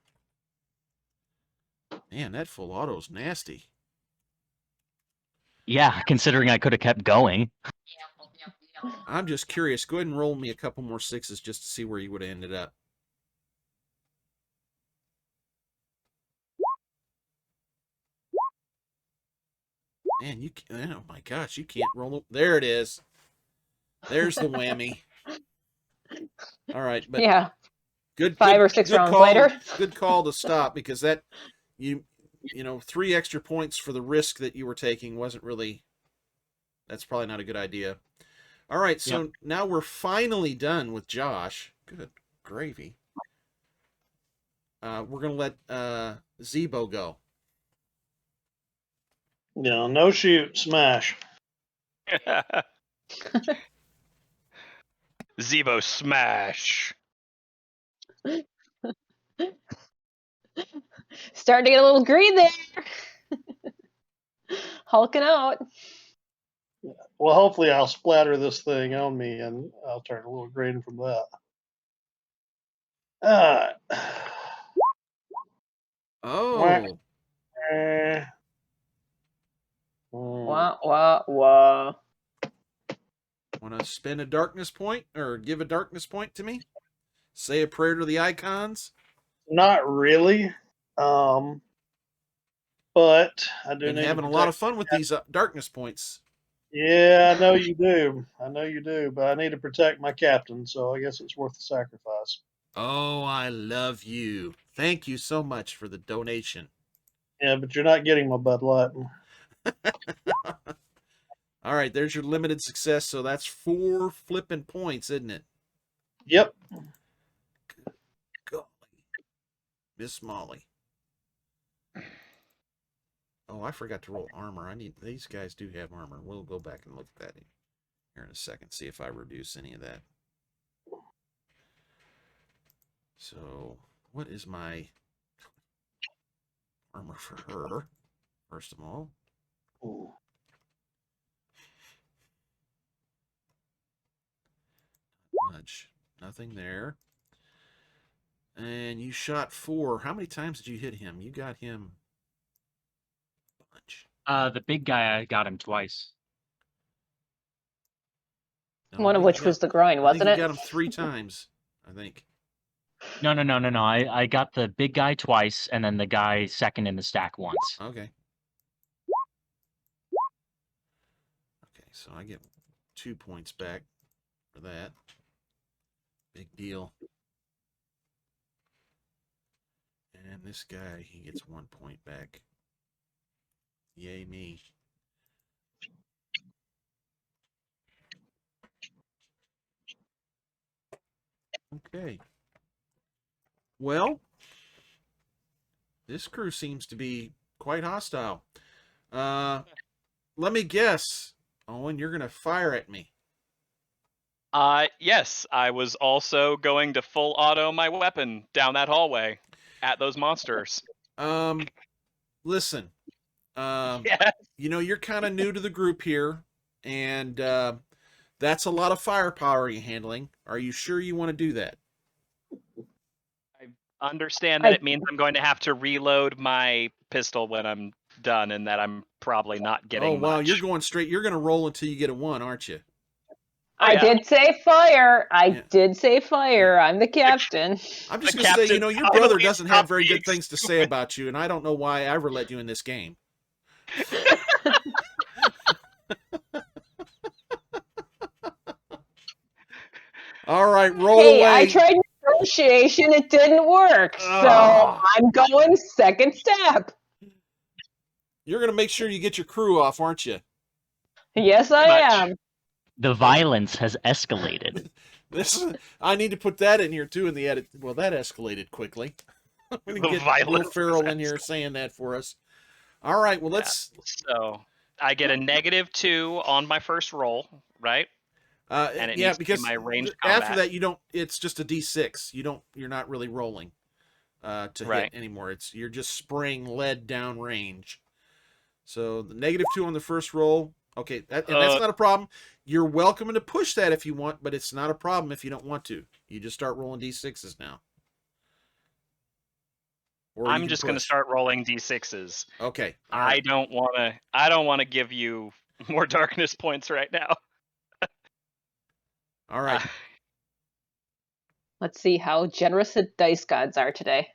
Man, that full auto's nasty. Yeah, considering I could have kept going. I'm just curious. Go ahead and roll me a couple more 6s just to see where you would have ended up. Man, oh my gosh, you can't roll. There it is. There's the whammy. All right, but Yeah. good. 5 or 6 good rounds call, later. Good call to stop because that you know 3 extra points for the risk that you were taking wasn't really. That's probably not a good idea. All right, so now we're finally done with Josh. Good gravy. We're gonna let Zebo go. Yeah, no shoot, smash. Zebo smash. Starting to get a little green there. Hulking out. Well, hopefully I'll splatter this thing on me and I'll turn a little green from that. Oh. Wah, wah, wah. Want to spend a darkness point or give a darkness point to me? Say a prayer to the icons? Not really. But I do Been need to having a lot of fun with these darkness points. Yeah, I know you do. I know you do, but I need to protect my captain, so I guess it's worth the sacrifice. Oh, I love you. Thank you so much for the donation. Yeah, but you're not getting my Bud Light. All right, there's your limited success. So that's 4 flipping points, isn't it? Yep. Good golly. Miss Molly. Oh, I forgot to roll armor. These guys do have armor. We'll go back and look at that here in a second. See if I reduce any of that. So, what is my armor for her? First of all. Ooh. Much. Nothing there. And you shot 4. How many times did you hit him? You got him a bunch. The big guy, I got him twice. No, One of which was the groin, wasn't I it? think you got him 3 times, I think. No. I got the big guy twice, and then the guy second in the stack once. Okay. Okay, so I get 2 points back for that. Big deal. And this guy, he gets 1 point back. Yay me. Okay. Well, this crew seems to be quite hostile. Let me guess. Owen, you're going to fire at me. Yes, I was also going to full auto my weapon down that hallway at those monsters. Listen. Yes. You know, you're kind of new to the group here, and that's a lot of firepower you're handling. Are you sure you want to do that? I understand that it means I'm going to have to reload my pistol when I'm done, and that I'm probably not getting Oh wow, much. you're going straight. You're going to roll until you get a 1, aren't you? Oh, I yeah. did say fire. I Yeah. did say fire. I'm the captain. I'm just The going to say, you captain know, your finally brother doesn't have stopped very being good things to say about you, and I don't know why I ever let you in this game. All right, roll Hey, away. I tried negotiation. It didn't work. So Ah. I'm going second step. You're going to make sure you get your crew off, aren't you? Yes, I much. am. The violence has escalated. I need to put that in here too in the edit. Well, that escalated quickly. I'm going The to get Will violence Ferrell has in here saying that for us. All right, well, let's. So I get a -2 on my first roll, right? And it Yeah, needs to be because my ranged after combat. that, you don't. It's just a D6. You're not really rolling to Right. hit anymore. You're just spraying lead down range. So the -2 on the first roll. Okay, and that's not a problem. You're welcome to push that if you want, but it's not a problem if you don't want to. You just start rolling D6s now. Or I'm just going to start rolling D6s. Okay. All I right. don't want to give you more darkness points right now. All right. Let's see how generous the dice gods are today.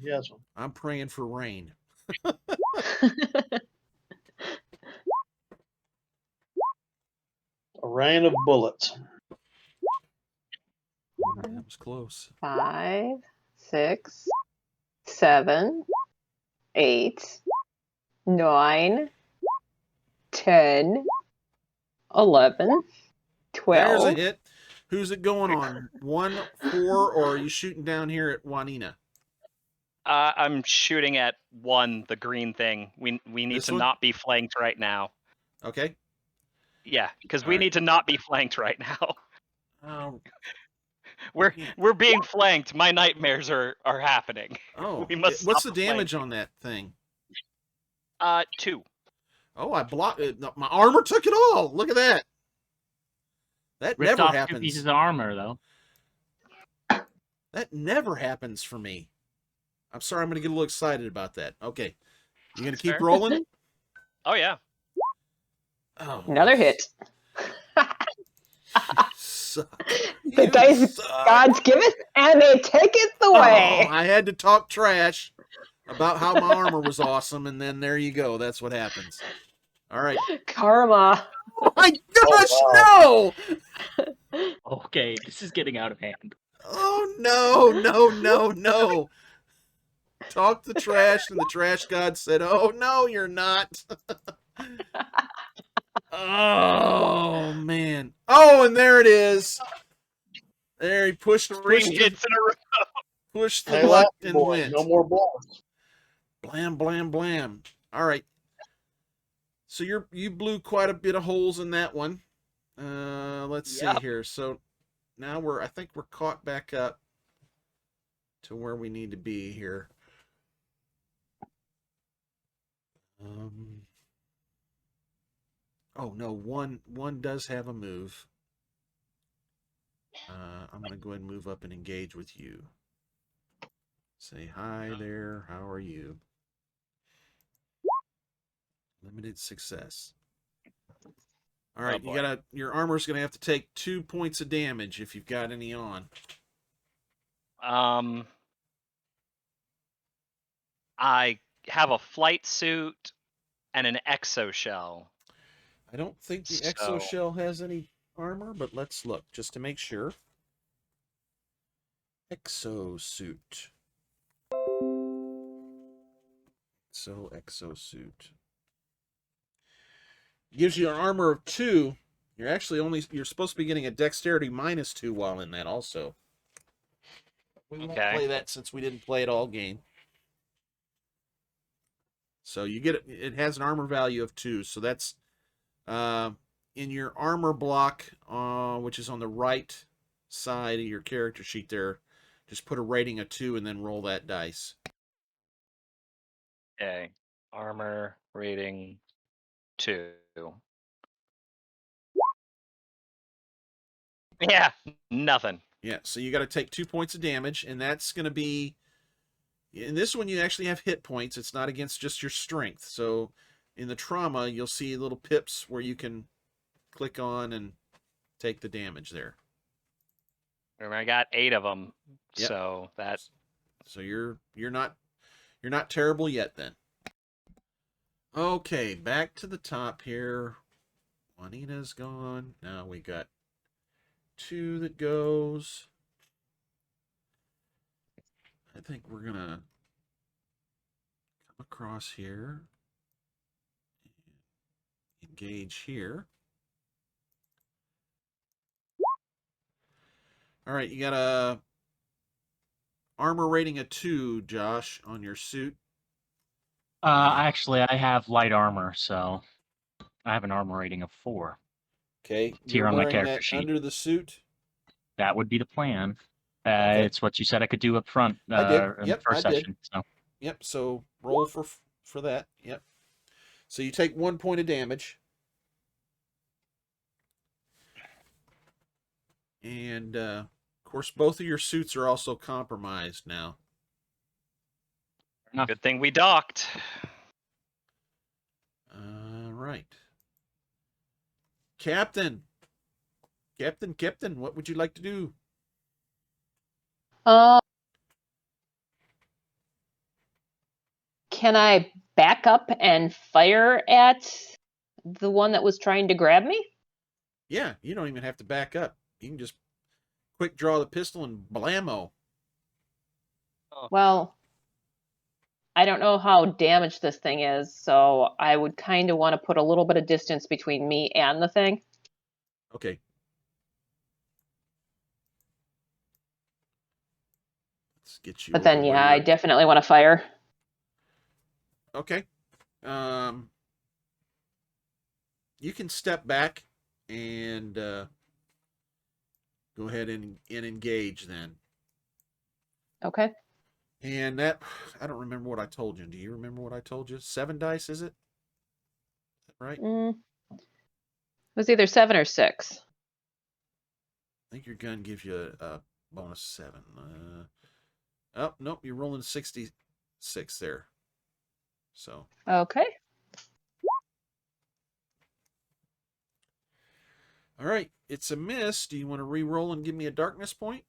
Yes. I'm praying for rain. A rain of bullets. That was close. 5, 6, 7, 8, 9, 10, 11, 12. There's a hit. Who's it going on? 1, 4, or are you shooting down here at Juanina? I'm shooting at 1, the green thing. We need This to one? not be flanked right now. Okay. Yeah, because All we right. need to not be flanked right now. Oh. We're being flanked. My nightmares are happening. Oh. We must What's stop the damage flanking. on that thing? 2. Oh, I blocked it. My armor took it all. Look at that. That Ripped never off happens. 2 pieces of armor, though. That never happens for me. I'm sorry, I'm going to get a little excited about that. Okay. You going to keep fair. rolling? Oh, yeah. Oh. Another hit. Suck. The dice gods give it, and they take it away. Oh, I had to talk trash about how my armor was awesome, and then there you go. That's what happens. All right. Karma. Oh my gosh, no! Okay, this is getting out of hand. Oh, no. Talk the trash, and the trash god said, oh, no, you're not. Oh, man. Oh, and there it is. There, he pushed 3 hits in a row. pushed the Hey, luck Latin and boy, went. no more blocks. Blam, blam, blam. All right. So you blew quite a bit of holes in that one. Let's see here. So now I think we're caught back up to where we need to be here. Oh no, one does have a move. I'm gonna go ahead and move up and engage with you. Say hi there. How are you? Limited success. All right, your armor's gonna have to take 2 points of damage if you've got any on. I have a flight suit and an exoshell. I don't think the exoshell has any armor, but let's look just to make sure. Exosuit. Exosuit. Gives you an armor of 2. You're supposed to be getting a dexterity -2 while in that also. We won't play that since we didn't play it all game. So you get it has an armor value of 2. So that's in your armor block, which is on the right side of your character sheet there. Just put a rating of 2 and then roll that dice. Okay. Armor rating 2. Yeah, nothing. Yeah, so you got to take 2 points of damage, and that's going to be. In this one, you actually have hit points. It's not against just your strength. So in the trauma, you'll see little pips where you can click on and take the damage there. Remember, I got 8 of them, Yep. so that. So you're not terrible yet then. Okay, back to the top here. Juanita's gone. Now we got 2 that goes. I think we're gonna come across here. Engage here. All right, you got a armor rating of 2, Josh, on your suit. Actually, I have light armor, so I have an armor rating of 4. Okay, It's here you're on my wearing character that sheet. under the suit. That would be the plan. Okay. It's what you said I could do up front I did. in Yep, the first I did. session. So. Yep. So roll for that. Yep. So you take 1 point of damage, and of course, both of your suits are also compromised now. Good thing we docked. Right. Captain, what would you like to do? Can I back up and fire at the one that was trying to grab me? Yeah, you don't even have to back up. You can just quick draw the pistol and blammo. Well, I don't know how damaged this thing is, so I would kind of want to put a little bit of distance between me and the thing. Okay. Let's get you. But then, yeah, I definitely want to fire. Okay. You can step back and go ahead and engage then. Okay. And that, I don't remember what I told you. Do you remember what I told you? 7 dice, is it? Right? It was either 7 or 6. I think your gun gives you a bonus 7. Oh, nope, you're rolling 66 there. So. Okay. All right, it's a miss. Do you want to re-roll and give me a darkness point?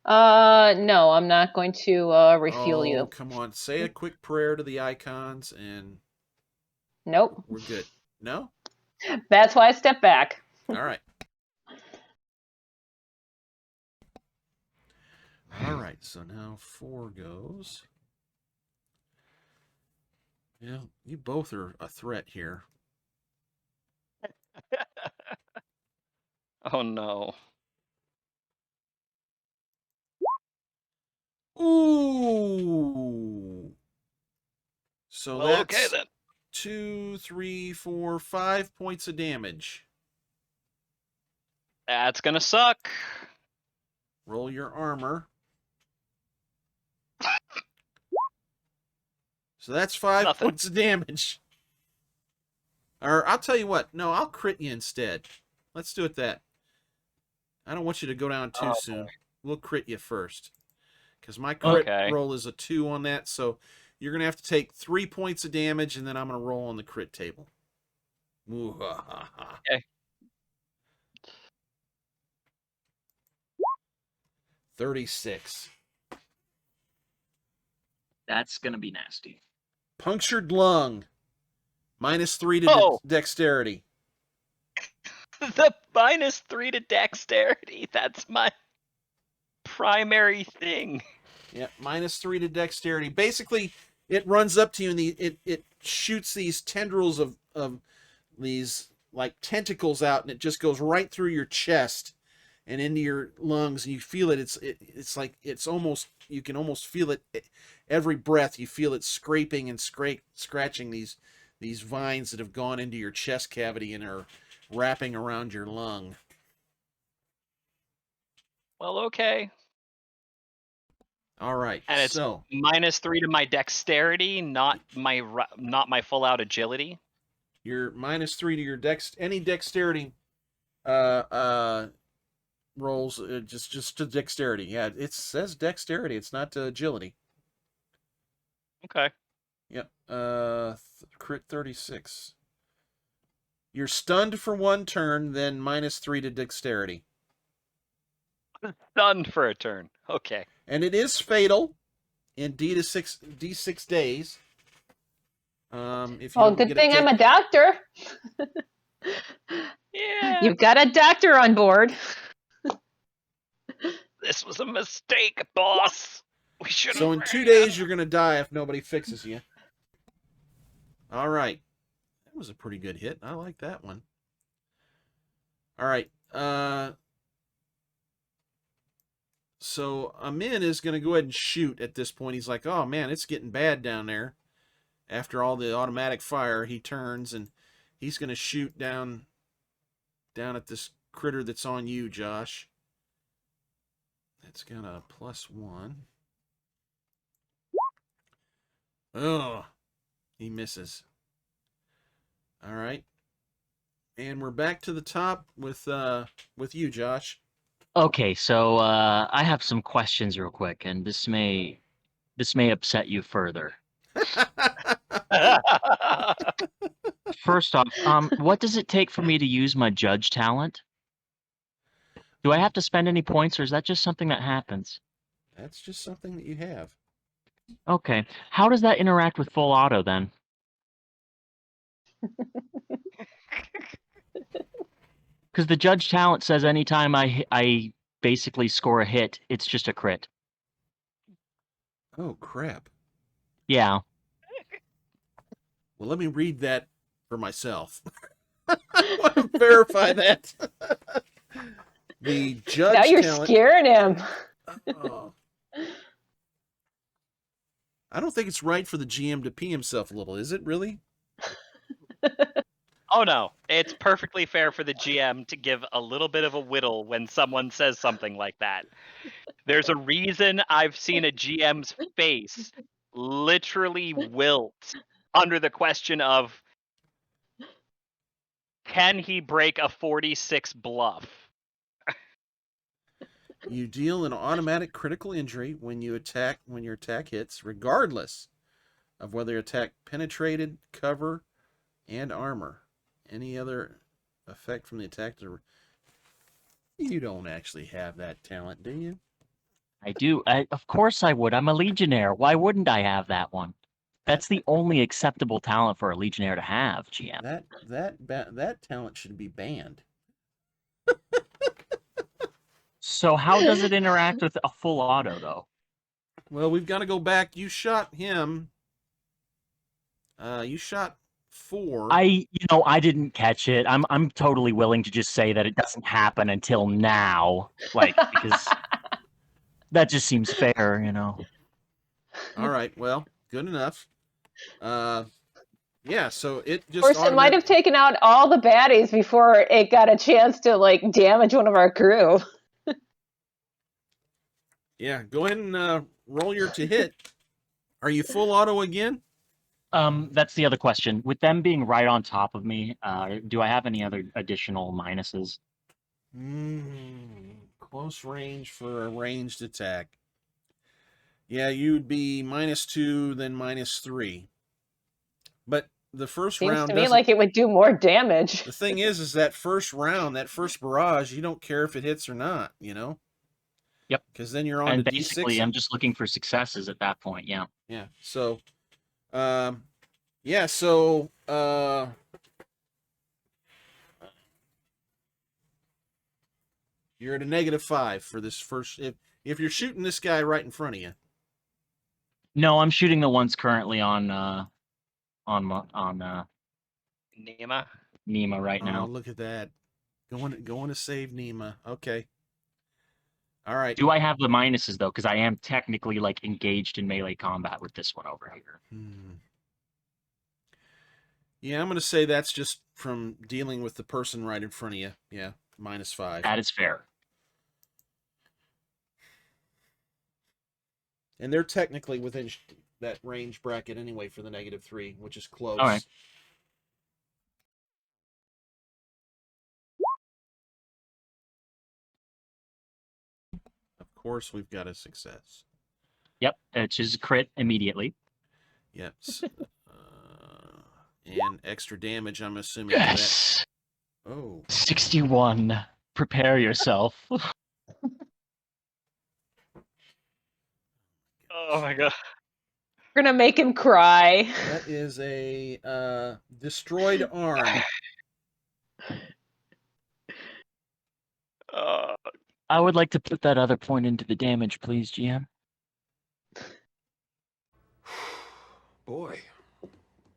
No, I'm not going to refuel you. Oh, come on. Say a quick prayer to the icons and Nope. We're good. No? That's why I stepped back. All right. All right, so now 4 goes. Yeah, you both are a threat here. Oh no. Ooh. So Well, that's okay then. 2, 3, 4, 5 points of damage. That's gonna suck. Roll your armor. So that's 5 points of damage. Or I'll tell you what. No, I'll crit you instead. Let's do it that. I don't want you to go down too soon. We'll crit you first. Because my crit roll is a 2 on that. So you're going to have to take 3 points of damage, and then I'm going to roll on the crit table. Okay. 36. That's going to be nasty. Punctured lung. -3 to dexterity. The -3 to dexterity. That's my primary thing. Yeah, -3 to dexterity. Basically, it runs up to you and it shoots these tendrils of these like tentacles out, and it just goes right through your chest and into your lungs, and you feel it. It's like you can almost feel it every breath. You feel it scraping and scratching these vines that have gone into your chest cavity and are wrapping around your lung. Well, okay. All right. And it's -3 to my dexterity, not my full out agility. You're -3 to your any dexterity rolls, just to dexterity. Yeah, it says dexterity. It's not agility. Okay. Yep. Crit 36. You're stunned for 1 turn, then -3 to dexterity. Stunned for a turn. Okay. And it is fatal in D6 days. If you Oh, don't good get thing it I'm a doctor. Yeah. You've got a doctor on board. This was a mistake, boss. We should. So in 2 days, you're going to die if nobody fixes you. All right. That was a pretty good hit. I like that one. All right. So Amin is going to go ahead and shoot at this point. He's like, oh, man, it's getting bad down there. After all the automatic fire, he turns and he's going to shoot down at this critter that's on you, Josh. That's got a +1. Oh, he misses. All right. And we're back to the top with you, Josh. Okay, so I have some questions real quick, and this may upset you further. First off, what does it take for me to use my judge talent? Do I have to spend any points, or is that just something that happens? That's just something that you have. Okay. How does that interact with full auto then? Because the judge talent says anytime I basically score a hit, it's just a crit. Oh, crap. Yeah. Well, let me read that for myself. I want to verify that. The judge Now you're talent. scaring him. I don't think it's right for the GM to pee himself a little, is it really? Oh no, it's perfectly fair for the GM to give a little bit of a whittle when someone says something like that. There's a reason I've seen a GM's face literally wilt under the question of, can he break a 46 bluff? You deal an automatic critical injury when your attack hits, regardless of whether your attack penetrated, cover, and armor. Any other effect from the attack You don't actually have that talent, do you? I do. Of course I would. I'm a legionnaire. Why wouldn't I have that one? That's the only acceptable talent for a legionnaire to have, GM. That talent should be banned. So how does it interact with a full auto, though? Well, we've got to go back. You shot him. You shot 4. I didn't catch it. I'm totally willing to just say that it doesn't happen until now, because that just seems fair, All right. Well, good enough. Yeah. So it just. Of course, it might have taken out all the baddies before it got a chance to damage one of our crew. Yeah. Go ahead and roll your to hit. Are you full auto again? That's the other question. With them being right on top of me, do I have any other additional minuses? Close range for a ranged attack. Yeah, you'd be -2, then -3. But the first Seems round to me like it would do more damage. The thing is that first round, that first barrage, you don't care if it hits or not, Yep. Because then you're on and to basically, D6. I'm just looking for successes at that point. Yeah. Yeah. So, you're at a -5 for this first. If you're shooting this guy right in front of you. No, I'm shooting the ones currently on Nema right now. Oh, look at that. Going to save Nema. Okay. All right. Do I have the minuses though? Because I am technically engaged in melee combat with this one over here. Yeah, I'm going to say that's just from dealing with the person right in front of you. Yeah, -5. That is fair. And they're technically within that range bracket anyway for the -3, which is close. All right. course, we've got a success. Yep, it's just crit immediately. Yep. And extra damage, I'm assuming. Yes! To that. Oh. 61. Prepare yourself. Oh my god. We're gonna make him cry. That is a destroyed arm. I would like to put that other point into the damage, please, GM. Boy,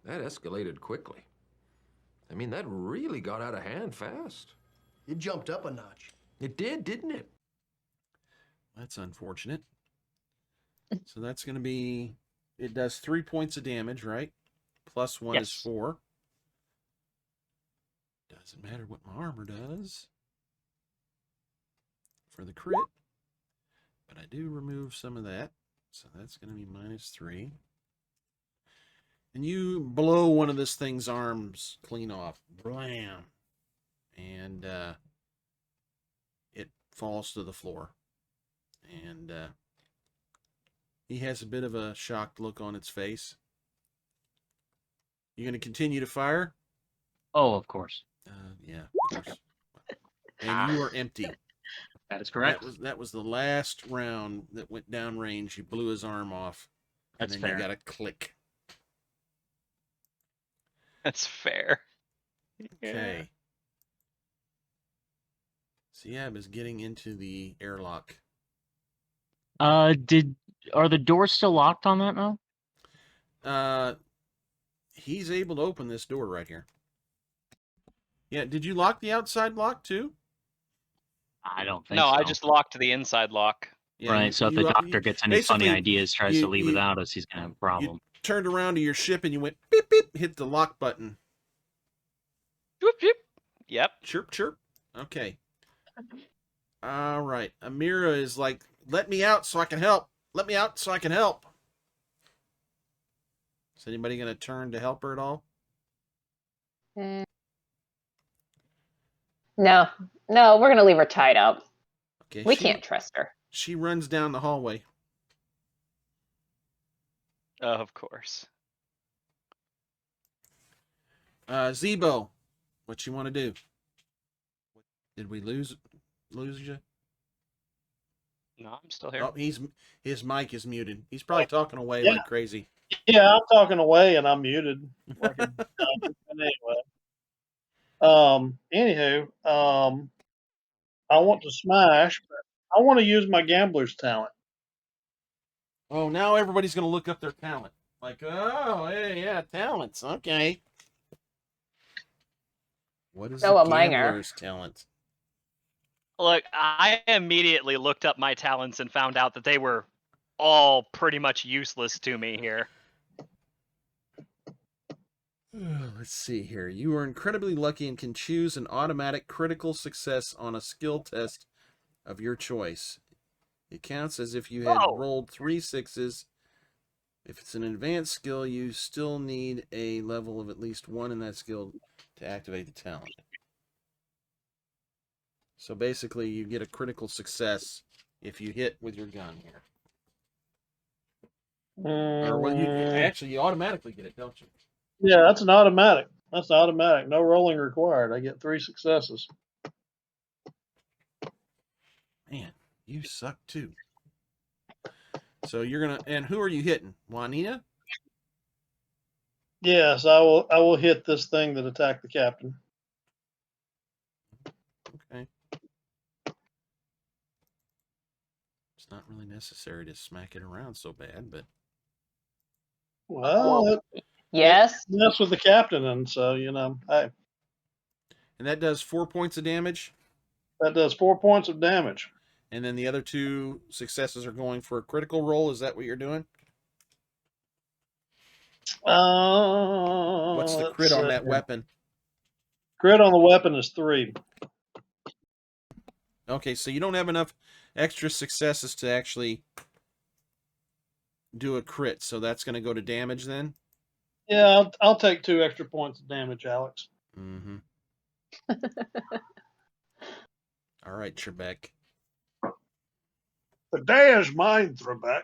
that escalated quickly. I mean, that really got out of hand fast. It jumped up a notch. It did, didn't it? That's unfortunate. So that's going to be... It does 3 points of damage, right? Plus 1 is 4. Doesn't matter what my armor does for the crit. But I do remove some of that. So that's going to be -3. And you blow one of this thing's arms clean off. Blam! And it falls to the floor. And he has a bit of a shocked look on its face. You going to continue to fire? Oh, of course. Yeah, of course. And you are empty. That is correct. That was the last round that went downrange. You blew his arm off. And That's then fair. you got a click. That's fair. Okay. Siab is getting into the airlock. Are the doors still locked on that now? He's able to open this door right here. Yeah, did you lock the outside lock too? I don't think No, so. I just locked the inside lock. Yeah, right, so if the doctor gets any funny ideas, tries to leave without us, he's going to have a problem. You turned around to your ship and you went beep, beep, hit the lock button. Whoop, whoop. Yep. Chirp, chirp. Okay. All right. Amira is like, let me out so I can help. Let me out so I can help. Is anybody going to turn to help her at all? No, we're gonna leave her tied up. Okay. We can't trust her. She runs down the hallway. Of course. Zebo, what you want to do? Did we lose you? No, I'm still here. Oh, his mic is muted. He's probably talking away like crazy. Yeah, I'm talking away and I'm muted. Like anyway. I want to smash, but I want to use my gambler's talent. Oh, now everybody's going to look up their talent. Like, oh, hey, yeah, talents. Okay. What is Oh, a a minor. gambler's talent? Look, I immediately looked up my talents and found out that they were all pretty much useless to me here. Let's see here. You are incredibly lucky and can choose an automatic critical success on a skill test of your choice. It counts as if you had rolled 3 6s. If it's an advanced skill, you still need a level of at least 1 in that skill to activate the talent. So basically, you get a critical success if you hit with your gun here. Or well, you automatically get it, don't you? Yeah, that's an automatic. That's automatic. No rolling required. I get 3 successes. Man, you suck too. So you're gonna, and who are you hitting? Juanita? Yes, I will hit this thing that attacked the captain. Okay. It's not really necessary to smack it around so bad, but Well, yes. That's with the captain, and so hey. And that does 4 points of damage. That does 4 points of damage. And then the other 2 successes are going for a critical roll. Is that what you're doing? What's the crit on that weapon? Crit on the weapon is 3. Okay, so you don't have enough extra successes to actually do a crit, so that's going to go to damage then? Yeah, I'll take 2 extra points of damage, Alex. Mm-hmm. All right, Trebek. The day is mine, Trebek.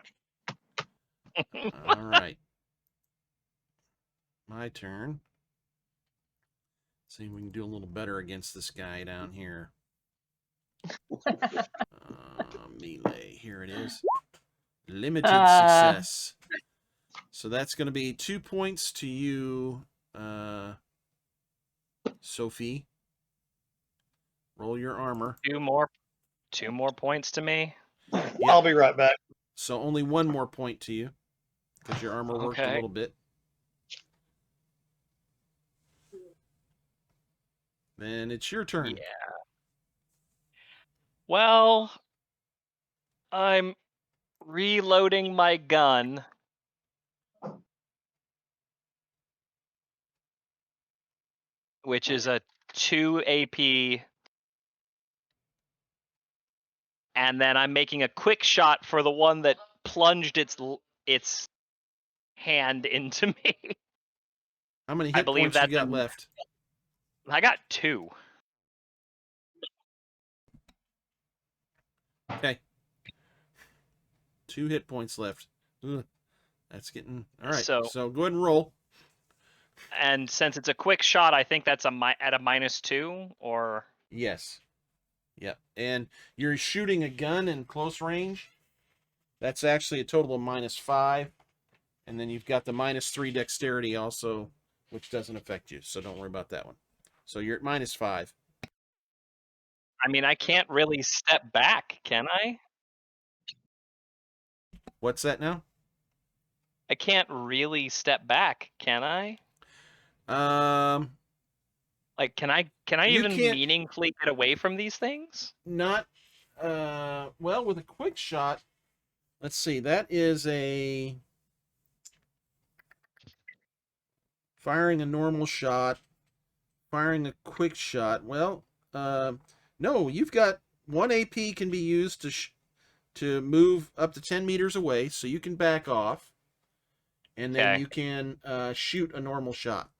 All right. My turn. See if we can do a little better against this guy down here. Melee. Here it is. Limited success. So that's going to be 2 points to you, Sophie. Roll your armor. Two more points to me. Yep. I'll be right back. So only 1 more point to you because your armor worked a little bit. Then it's your turn. Yeah. Well, I'm reloading my gun. Which is a 2 AP. And then I'm making a quick shot for the one that plunged its hand into me. How many hit points you got left? I got 2. Okay. 2 hit points left. Ugh. That's getting... All right, so go ahead and roll. And since it's a quick shot, I think that's at a -2, or... Yes. Yep. And you're shooting a gun in close range. That's actually a total of -5. And then you've got the -3 dexterity also, which doesn't affect you. So don't worry about that one. So you're at -5. I mean, I can't really step back, can I? What's that now? I can't really step back, can I? Like, can I even meaningfully get away from these things? Not, well, with a quick shot, let's see, that is a firing a normal shot, firing a quick shot. Well, no, you've got 1 AP can be used to move up to 10 meters away, so you can back off, and then you can shoot a normal shot.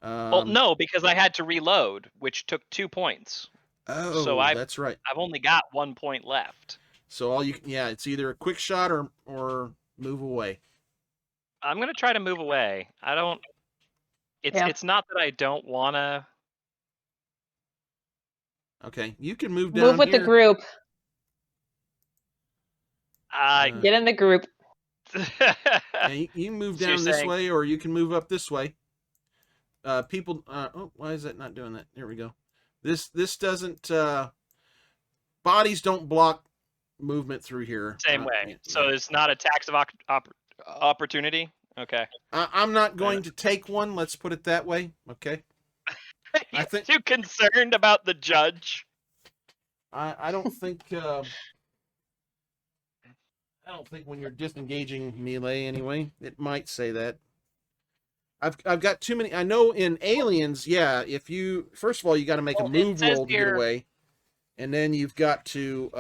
Well, no, because I had to reload, which took 2 points. Oh, so that's right. I've only got 1 point left. So all you, it's either a quick shot or move away. I'm gonna try to move away. I don't. It's not that I don't wanna. Okay, you can move down. Move with here. the group. Get in the group. You can move down this way, or you can move up this way. People, oh, why is that not doing that? There we go. This doesn't, bodies don't block movement through here. Same way. So it's not a tax of opportunity? Okay. I'm not going to take one, let's put it that way, okay? I think you concerned about the judge? I don't think, I don't think when you're disengaging melee anyway, it might say that. I've got too many. I know in Aliens, yeah, if you, first of all, you got to make a move roll to get away. And then you've got to,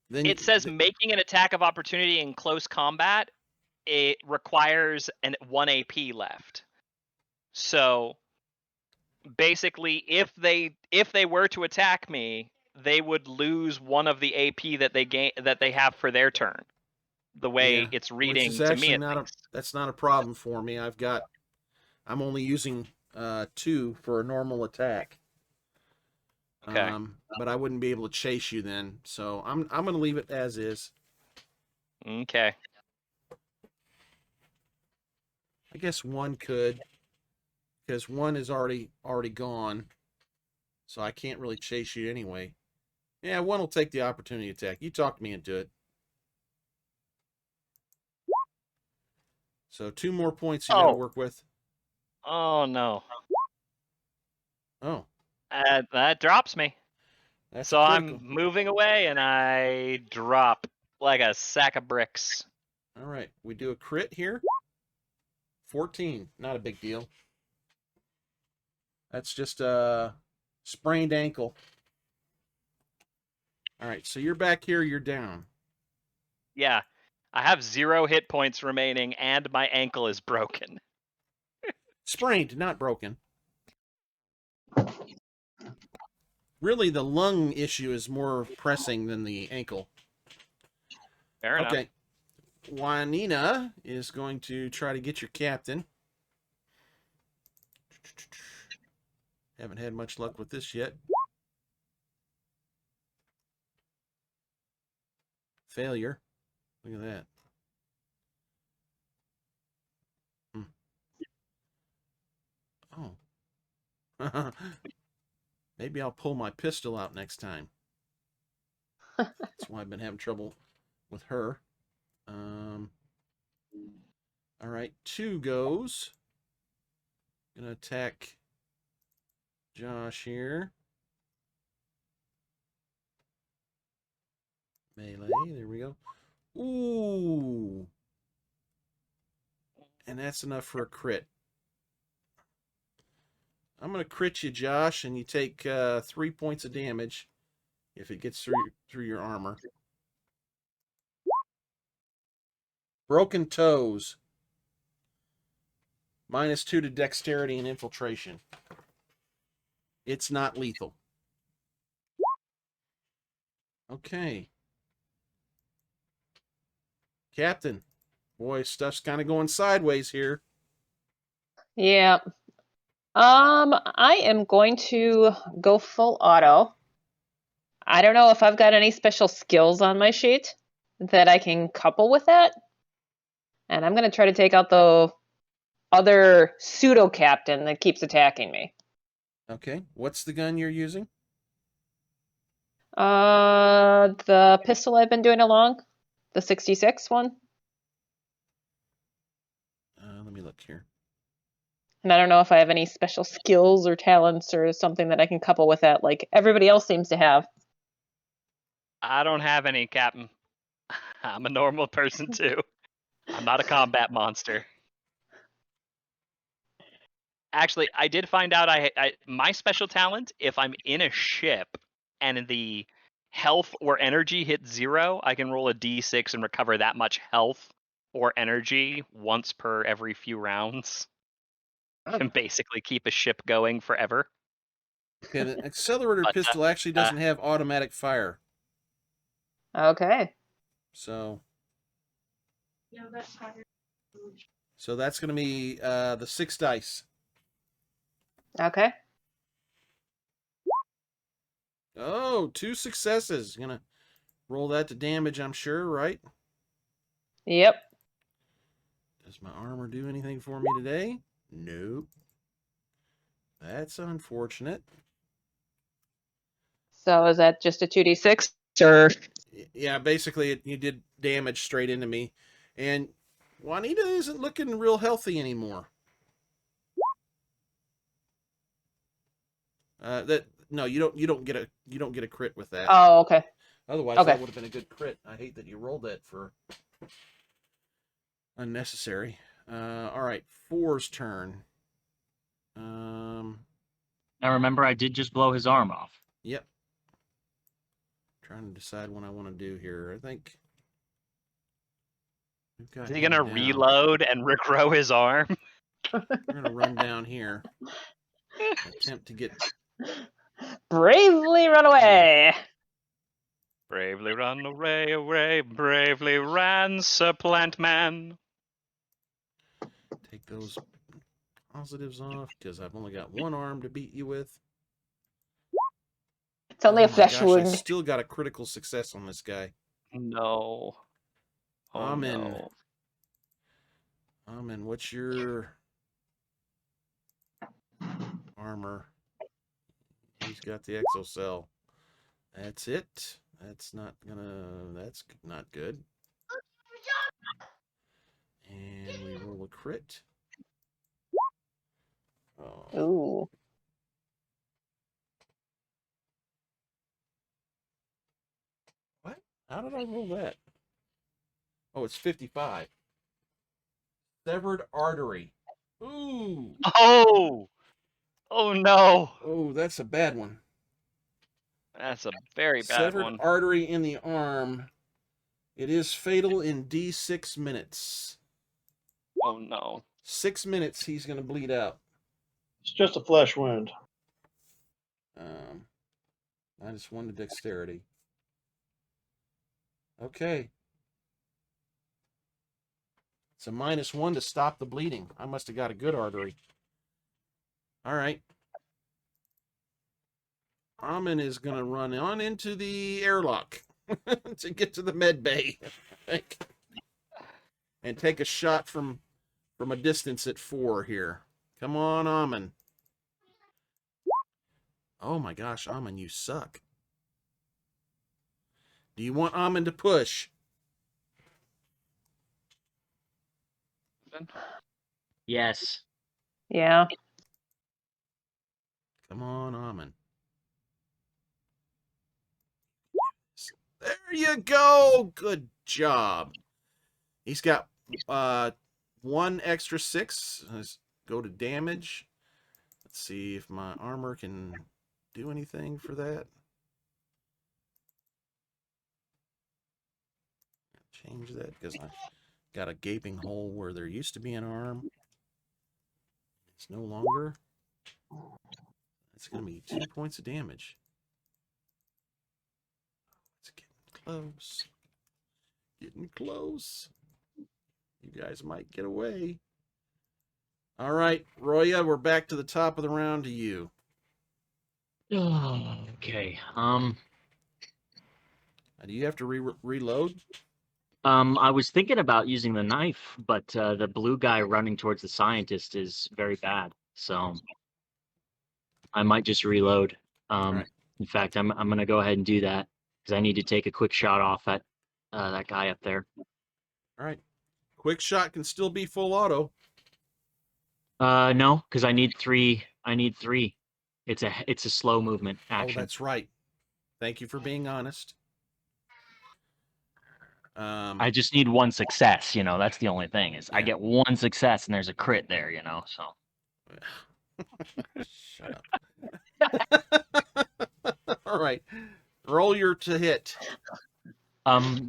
then it says making an attack of opportunity in close combat, it requires 1 AP left. So basically, if they were to attack me, they would lose 1 of the AP that they have for their turn. The way it's reading to me, that's not a problem for me. I'm only using 2 for a normal attack. Okay. But I wouldn't be able to chase you then, so I'm going to leave it as is. Okay. I guess 1 could, because 1 is already gone, so I can't really chase you anyway. Yeah, 1 will take the opportunity attack. You talked me into it. So 2 more points you got to work with. Oh no. Oh. That drops me. That's so critical. I'm moving away and I drop like a sack of bricks. All right, we do a crit here. 14, not a big deal. That's just a sprained ankle. All right, so you're back here, you're down. Yeah. I have 0 hit points remaining, and my ankle is broken. Sprained, not broken. Really, the lung issue is more pressing than the ankle. Fair enough. Okay. Juanina is going to try to get your captain. Haven't had much luck with this yet. Failure. Look at that. Oh. Maybe I'll pull my pistol out next time. That's why I've been having trouble with her. All right, 2 goes. Gonna attack Josh here. Melee, there we go. Ooh. And that's enough for a crit. I'm going to crit you, Josh, and you take 3 points of damage if it gets through your armor. Broken toes. -2 to dexterity and infiltration. It's not lethal. Okay. Captain. Boy, stuff's kind of going sideways here. Yeah. I am going to go full auto. I don't know if I've got any special skills on my sheet that I can couple with that. And I'm going to try to take out the other pseudo captain that keeps attacking me. Okay. What's the gun you're using? The pistol I've been doing along, the 66 one. Let me look here. And I don't know if I have any special skills or talents or something that I can couple with that, like everybody else seems to have. I don't have any, Captain. I'm a normal person too. I'm not a combat monster. Actually, I did find out my special talent, if I'm in a ship and the health or energy hits 0, I can roll a d6 and recover that much health or energy once per every few rounds. Can basically keep a ship going forever. Okay, the accelerator pistol actually doesn't have automatic fire. Okay. So that's going to be the 6 dice. Okay. Oh, 2 successes. You're going to roll that to damage, I'm sure, right? Yep. Does my armor do anything for me today? Nope. That's unfortunate. So is that just a 2d6 or? Yeah, basically you did damage straight into me. And Juanita isn't looking real healthy anymore. No, you don't get a crit with that. Oh, okay. Otherwise Okay. that would have been a good crit. I hate that you rolled that for unnecessary. All right, 4's turn. Now remember, I did just blow his arm off. Yep. Trying to decide what I want to do here. I think. Is he gonna reload and regrow his arm? We're gonna run down here. Attempt to get. Bravely run away. Bravely run away, bravely ran Sir Plant Man. Take those positives off because I've only got 1 arm to beat you with. It's only a flesh gosh, wound. I still got a critical success on this guy. No. Oh, Amen. What's your armor? He's got the exocell. That's it. That's not good. And we roll a crit. Oh. Ooh. What? How did I roll that? Oh, it's 55. Severed artery. Ooh. Oh! Oh no! Oh, that's a bad one. That's a very bad Severed one. artery in the arm. It is fatal in D6 minutes. Oh no. 6 minutes, he's going to bleed out. It's just a flesh wound. -1 to dexterity. Okay. It's a -1 to stop the bleeding. I must have got a good artery. All right. Amon is going to run on into the airlock to get to the med bay and take a shot from a distance at 4 here. Come on, Amon. Oh my gosh, Amon, you suck. Do you want Amon to push? Yes. Yeah. Come on, Amon. There you go. Good job. He's got 1 extra 6. Let's go to damage. Let's see if my armor can do anything for that. Change that because I got a gaping hole where there used to be an arm. It's no longer. It's going to be 2 points of damage. It's getting close. Getting close. You guys might get away. All right, Roya, we're back to the top of the round to you. Okay. Do you have to reload? I was thinking about using the knife, but the blue guy running towards the scientist is very bad. So I might just reload. Right. In fact, I'm gonna go ahead and do that because I need to take a quick shot off at that guy up there. All right. Quick shot can still be full auto. No, because I need 3. I need 3. It's a slow movement action. Oh, that's right. Thank you for being honest. I just need 1 success, that's the only thing is I get 1 success and there's a crit there, so. Shut up. All right. Roll your to hit.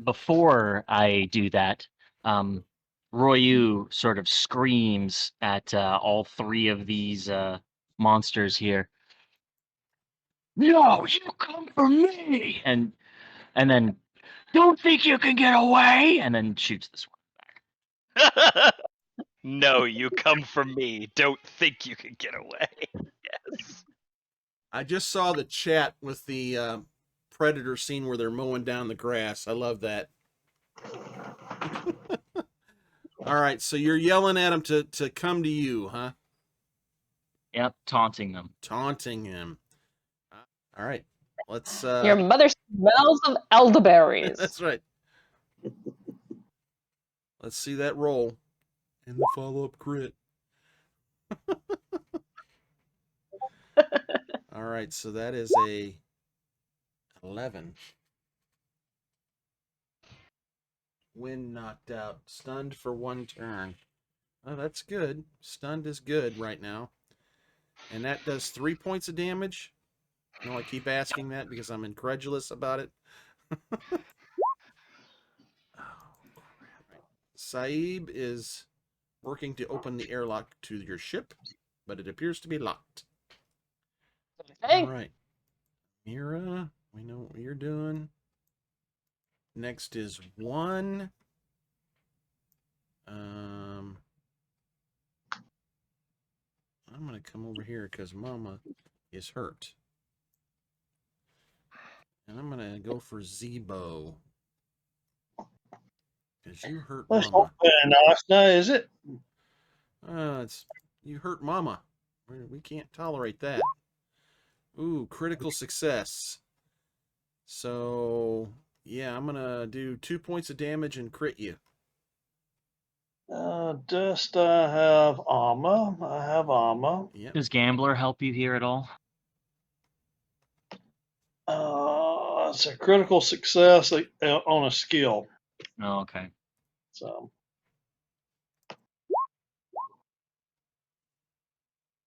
Before I do that, Royu sort of screams at all 3 of these monsters here. No, you come for me! And then, don't think you can get away! And then shoots this one back. No, you come for me. Don't think you can get away. Yes. I just saw the chat with the Predator scene where they're mowing down the grass. I love that. All right, so you're yelling at him to come to you, huh? Yep, taunting them. Taunting him. All right, let's... Your mother smells of elderberries. That's right. Let's see that roll. And the follow-up crit. All right, so that is a 11. Wind knocked out. Stunned for 1 turn. Oh, that's good. Stunned is good right now. And that does 3 points of damage. No, I keep asking that because I'm incredulous about it. Saib is working to open the airlock to your ship, but it appears to be locked. Hey. All right. Mira, we know what you're doing. Next is 1. I'm going to come over here because Mama is hurt. And I'm going to go for Zebo. Because you hurt That's Mama. not very nice now, is it? You hurt Mama. We can't tolerate that. Ooh, critical success. So, yeah, I'm going to do 2 points of damage and crit you. Dust, I have armor. I have armor. Yep. Does Gambler help you here at all? It's a critical success on a skill. Oh, okay. So,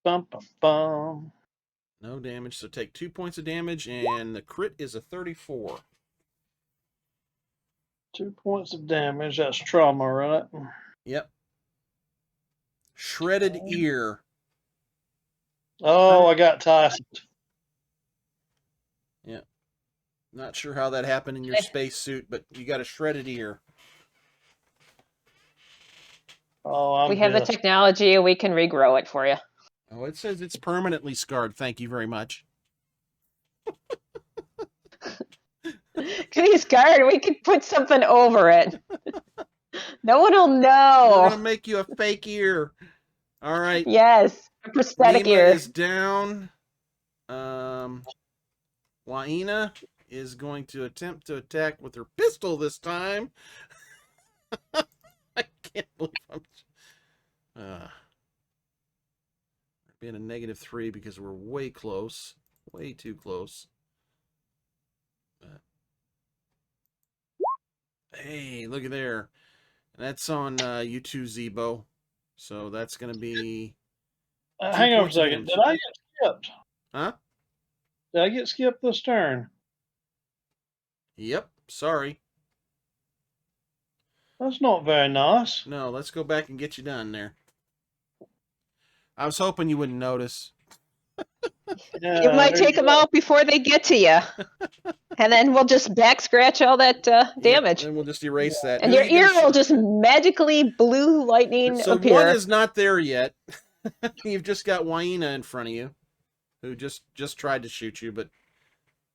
bum, bum, bum. No damage, so take 2 points of damage, and the crit is a 34. 2 points of damage. That's trauma, right? Yep. Shredded ear. Oh, I got Tyson. Yeah. Not sure how that happened in your spacesuit, but you got a shredded ear. Oh, We have the technology, we can regrow it for you. Oh, it says it's permanently scarred. Thank you very much. He's scarred. We could put something over it. No one will We're know. gonna make you a fake ear. All right. Yes, a prosthetic Nima ear. is down. Waina is going to attempt to attack with her pistol this time. I can't believe I'm being a -3 because we're way close. Way too close. Hey, look at there. That's on U2 Zebo. So that's going to be... hang on a second. Did I get skipped? Huh? Did I get skipped this turn? Yep. Sorry. That's not very nice. No, let's go back and get you done there. I was hoping you wouldn't notice. You might take them out before they get to you. And then we'll just back scratch all that damage. And we'll just erase that. And your ear will just magically blue lightning So appear. one is not there yet. You've just got Waina in front of you, who just tried to shoot you, but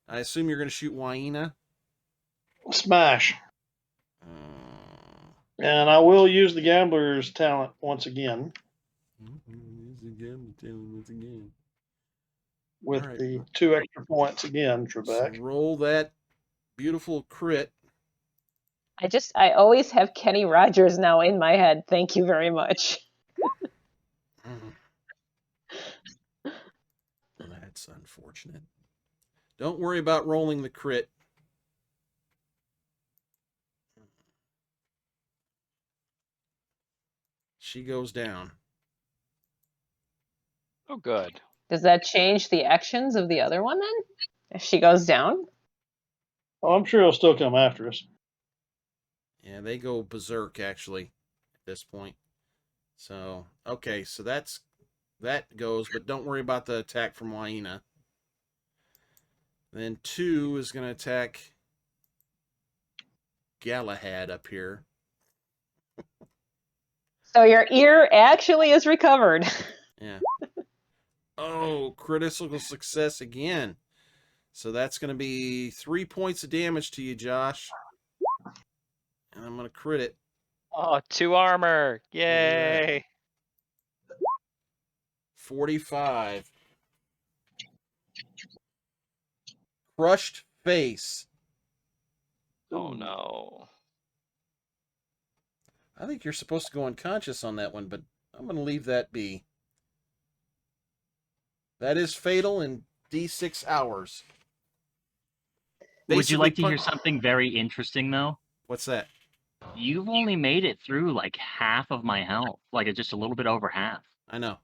I assume you're going to shoot Waina. Smash. And I will use the gambler's talent once again. With the 2 extra points again, Trebek. So roll that beautiful crit. I always have Kenny Rogers now in my head. Thank you very much. That's unfortunate. Don't worry about rolling the crit. She goes down. Oh, good. Does that change the actions of the other one then? If she goes down? Oh, I'm sure he'll still come after us. Yeah, they go berserk actually at this point. So, okay, so that goes, but don't worry about the attack from Waina. Then 2 is going to attack Galahad up here. So your ear actually is recovered. Yeah. Oh, critical success again. So that's going to be 3 points of damage to you, Josh. And I'm going to crit it. Oh, 2 armor. Yay. 45. Crushed face. Oh, no. I think you're supposed to go unconscious on that one, but I'm going to leave that be. That is fatal in D6 hours. Would you like to hear something very interesting, though? What's that? You've only made it through like half of my health, like just a little bit over half. I know.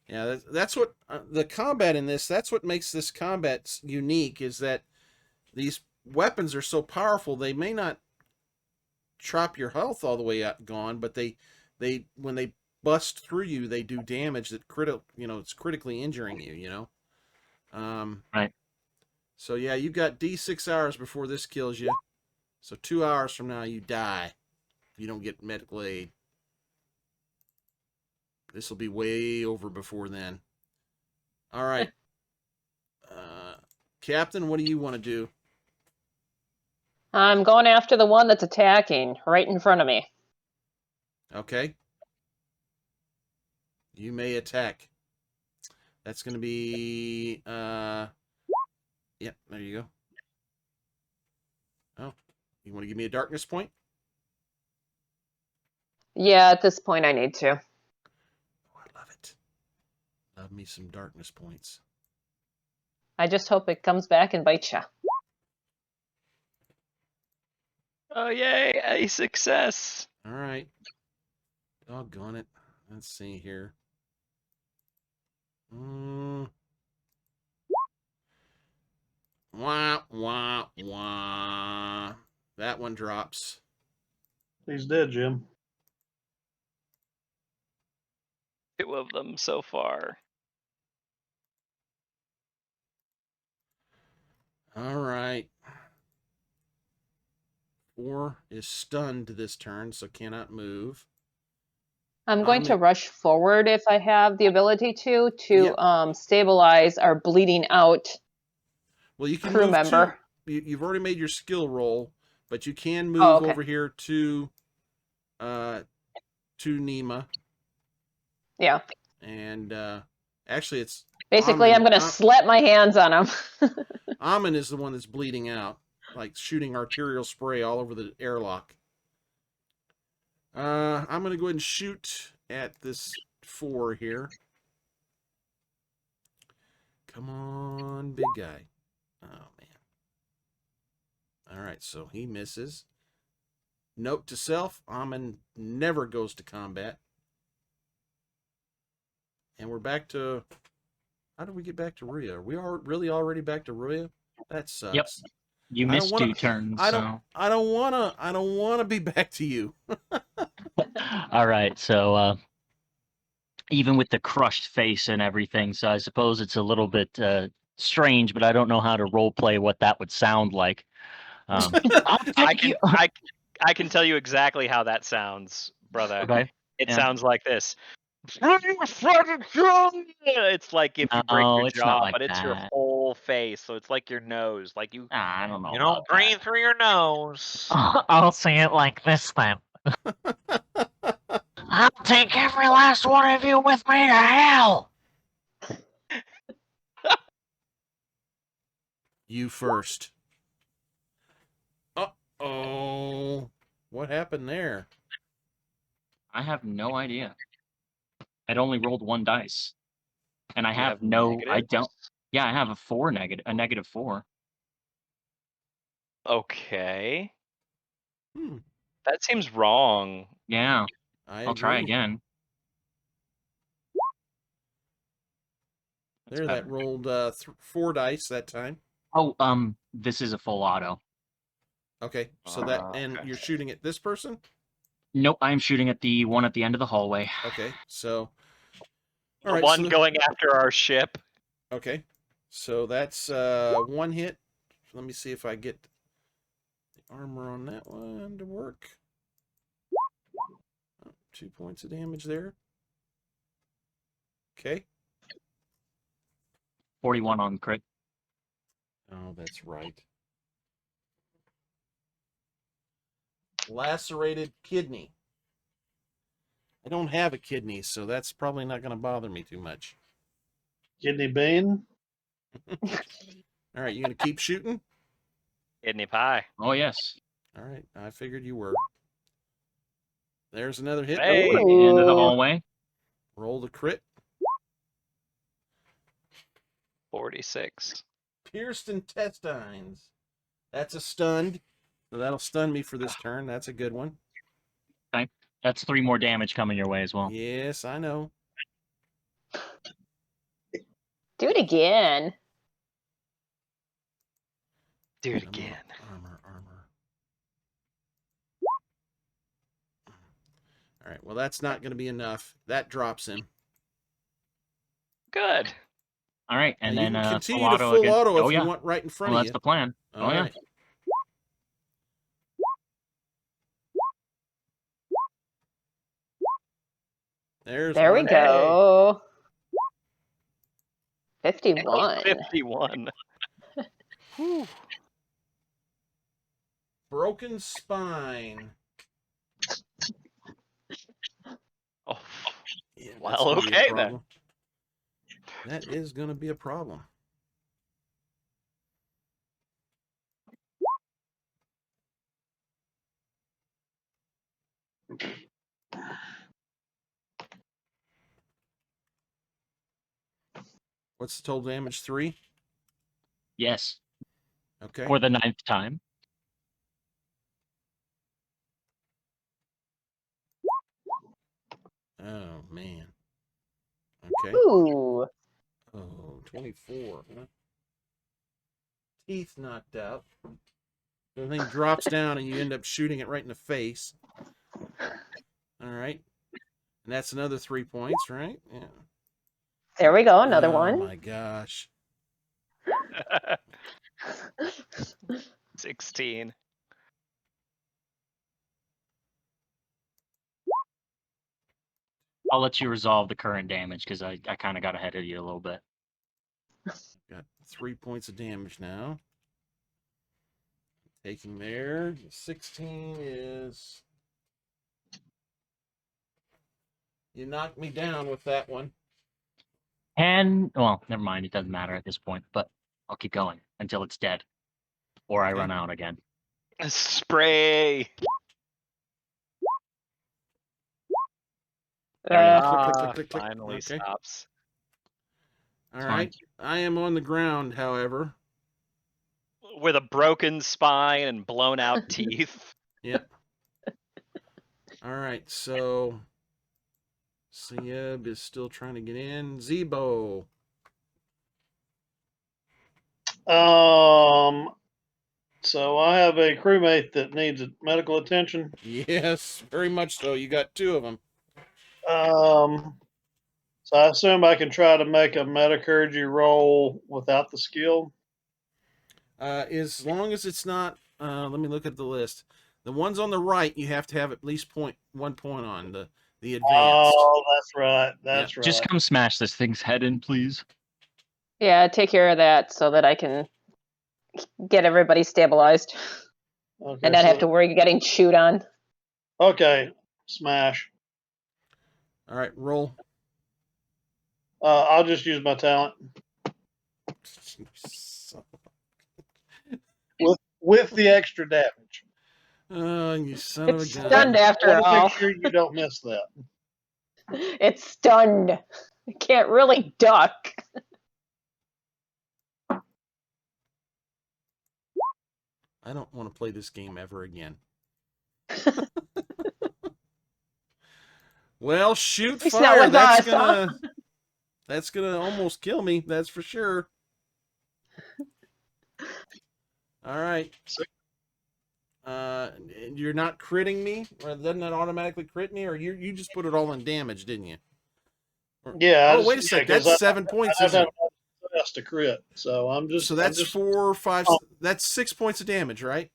Yeah, that's what the combat in this. That's what makes this combat unique. Is that these weapons are so powerful. They may not chop your health all the way out gone, but they when they bust through you, they do damage that it's critically injuring you. Right. So yeah, you've got D6 hours before this kills you. So 2 hours from now, you die if you don't get medical aid. This will be way over before then. All right. Captain, what do you want to do? I'm going after the one that's attacking right in front of me. Okay. You may attack. That's going to be... Yep, there you go. Oh, you want to give me a darkness point? Yeah, at this point I need to. Oh, I love it. Love me some darkness points. I just hope it comes back and bites you. Oh, yay. A success. All right. Doggone it. Let's see here. Wah, wah, wah. That one drops. He's dead, Jim. 2 of them so far. All right. 4 is stunned this turn, so cannot move. I'm going to Amit- rush forward if I have the ability to Yep. stabilize our bleeding out Well, you can crew move member. you've already made your skill roll, but you can Oh, move okay. over here to Nima. Yeah. And actually, it's Basically, I'm going to slap my hands on him. Amon is the one that's bleeding out, like shooting arterial spray all over the airlock. I'm going to go ahead and shoot at this 4 here. Come on, big guy. Oh, man. All right, so he misses. Note to self, Amon never goes to combat. And we're back to... How did we get back to Ruya? Are we really already back to Ruya? That sucks. Yep. You missed 2 turns. I don't wanna be back to you. All right, so even with the crushed face and everything, so I suppose it's a little bit strange, but I don't know how to role play what that would sound like. I can tell you exactly how that sounds, brother. Okay. It sounds like this. It's like if you break your it's not jaw, like but it's your that. whole face, so it's like your nose, like you. I don't know. You don't breathe through your nose. I'll say it like this then. I'll take every last one of you with me to hell. You first. Uh-oh. What happened there? I have no idea. I'd only rolled 1 dice. And I have I don't. Yeah, I have a -4. Okay. That seems wrong. Yeah. I'll try again. There, that rolled 4 dice that time. Oh, this is a full auto. Okay, so that, and you're shooting at this person? Nope, I'm shooting at the one at the end of the hallway. Okay, so... The one going after our ship. Okay, so that's 1 hit. Let me see if I get the armor on that one to work. 2 points of damage there. Okay. 41 on crit. Oh, that's right. Lacerated kidney. I don't have a kidney, so that's probably not going to bother me too much. Kidney bean. All right, you going to keep shooting? Kidney pie. Oh, yes. All right, I figured you were. There's another hit. Hey. At the end of the hallway. Roll the crit. 46. Pierced intestines. That's a stunned. So that'll stun me for this turn. That's a good one. Okay. That's 3 more damage coming your way as well. Yes, I know. Do it again. Do it again. Armor. All right, well, that's not going to be enough. That drops him. Good. All right, and now then you can continue full to auto full again. auto if yeah. you want right in front well, of that's you. the plan. All right. There we go. 51. 51. Whew. Broken spine. Oh. Yeah, Well, okay then. That is going to be a problem. What's the total damage? 3? Yes. Okay. For the 9th time. Oh, man. Okay. Ooh. Oh, 24. Huh? Teeth knocked out. The thing drops down and you end up shooting it right in the face. All right. And that's another 3 points, right? Yeah. There we go, another one. Oh, my gosh. 16. I'll let you resolve the current damage because I kind of got ahead of you a little bit. Got 3 points of damage now. Taking there. 16 is... You knocked me down with that one. Well, never mind. It doesn't matter at this point, but I'll keep going until it's dead. Or I run out again. Spray. Finally stops. All right. I am on the ground, however. With a broken spine and blown out teeth. Yep. All right, so Sieb is still trying to get in. Zebo. So I have a crewmate that needs medical attention. Yes, very much so. You got 2 of them. So I assume I can try to make a metacurgy roll without the skill. As long as it's not, let me look at the list. The ones on the right, you have to have at least 1 point on the advanced. Oh, that's right. That's right. Just come smash this thing's head in, please. Yeah, take care of that so that I can get everybody stabilized Okay, and not have to worry getting chewed on. Okay, smash. All right, roll. I'll just use my talent. With the extra damage. You son of a gun. Stunned after all. Make sure you don't miss that. It's stunned. It can't really duck. I don't want to play this game ever again. Well, shoot It's fire. not with us, That's gonna almost kill me. That's for sure. All right. You're not critting me, or doesn't that automatically crit me, or you just put it all in damage, didn't you? Yeah. Oh, wait a sec. That's 7 points, isn't it? That's to crit. So I'm just. So that's I'm just, 4, 5. That's 6 points of damage, right?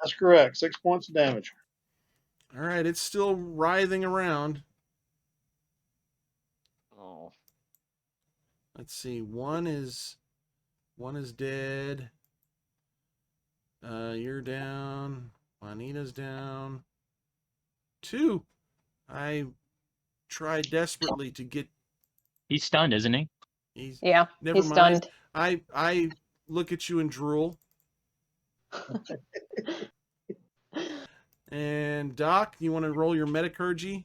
That's correct. 6 points of damage. All right. It's still writhing around. Oh. Let's see. One is dead. You're down. Juanita's down. 2. I tried desperately to get. He's stunned, isn't he? Yeah, Never he's mind. stunned. I look at you and drool. And Doc, you want to roll your metacurgy?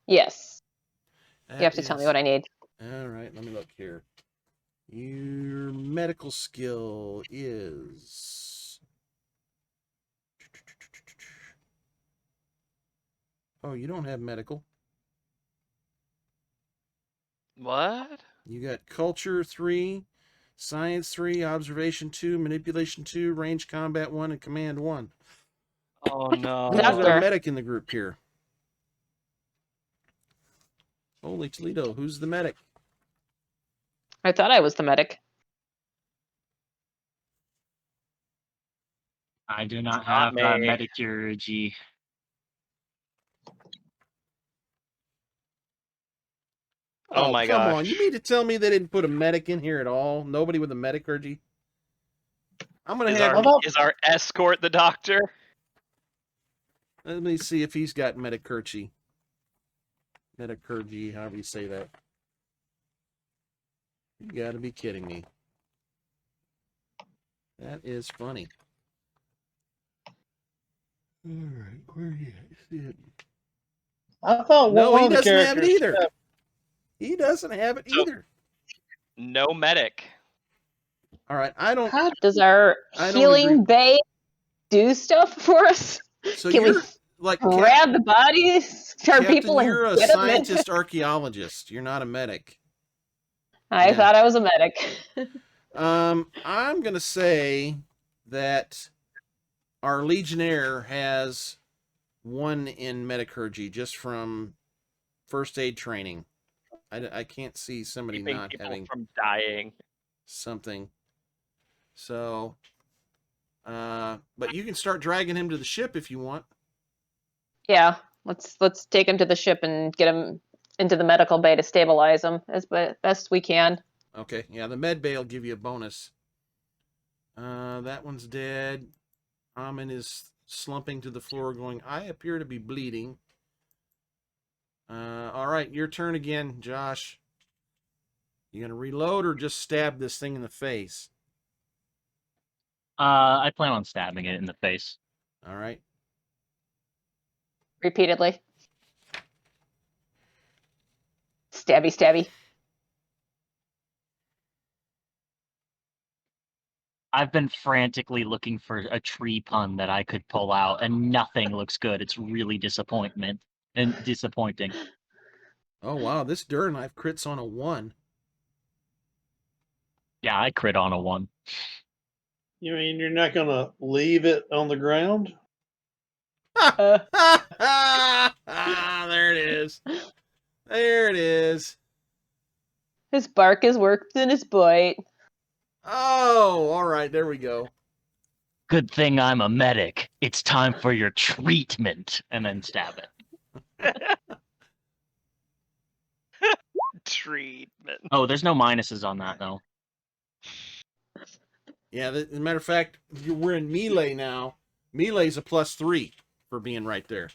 Yes. That You have to tell me what I need. All right, let me look here. Your medical skill is... Oh, you don't have medical. What? You got culture 3, science 3, observation 2, manipulation 2, range combat 1, and command 1. Oh no. Who's our medic in the group here? Holy Toledo, who's the medic? I thought I was the medic. I do not have metacurgy. Oh my come gosh. on. You mean to tell me they didn't put a medic in here at all? Nobody with a metacurgy? I'm going to have... Is our escort the doctor? Let me see if he's got metacurgy. Metacurgy, however you say that. You got to be kidding me. That is funny. All right, where do you see it? I thought no, one he of the doesn't have it characters either. He doesn't have it either. No medic. All right, I don't. Does our healing bay do stuff for us? So Can we like grab the bodies, start people, and you're a get them in? scientist archaeologist. You're not a medic. I thought I was a medic. I'm gonna say that our Legionnaire has 1 in metacurgy just from first aid training. I can't see somebody Keeping not people having from dying. something. So, but you can start dragging him to the ship if you want. Yeah, let's take him to the ship and get him into the medical bay to stabilize him as best we can. Okay, yeah, the med bay will give you a bonus. That one's dead. Amin is slumping to the floor going, I appear to be bleeding. All right, your turn again, Josh. You gonna reload or just stab this thing in the face? I plan on stabbing it in the face. All right. Repeatedly. Stabby, stabby. I've been frantically looking for a tree pun that I could pull out, and nothing looks good. It's really disappointing. Oh wow, this Dur knife crits on a 1. Yeah, I crit on a 1. You mean you're not going to leave it on the ground? There it is. There it is. His bark is worse than his bite. Oh, all right, there we go. Good thing I'm a medic. It's time for your treatment, and then stab it. Treatment. Oh, there's no minuses on that though. Yeah, as a matter of fact, we're in melee now. Melee's a +3 for being right there.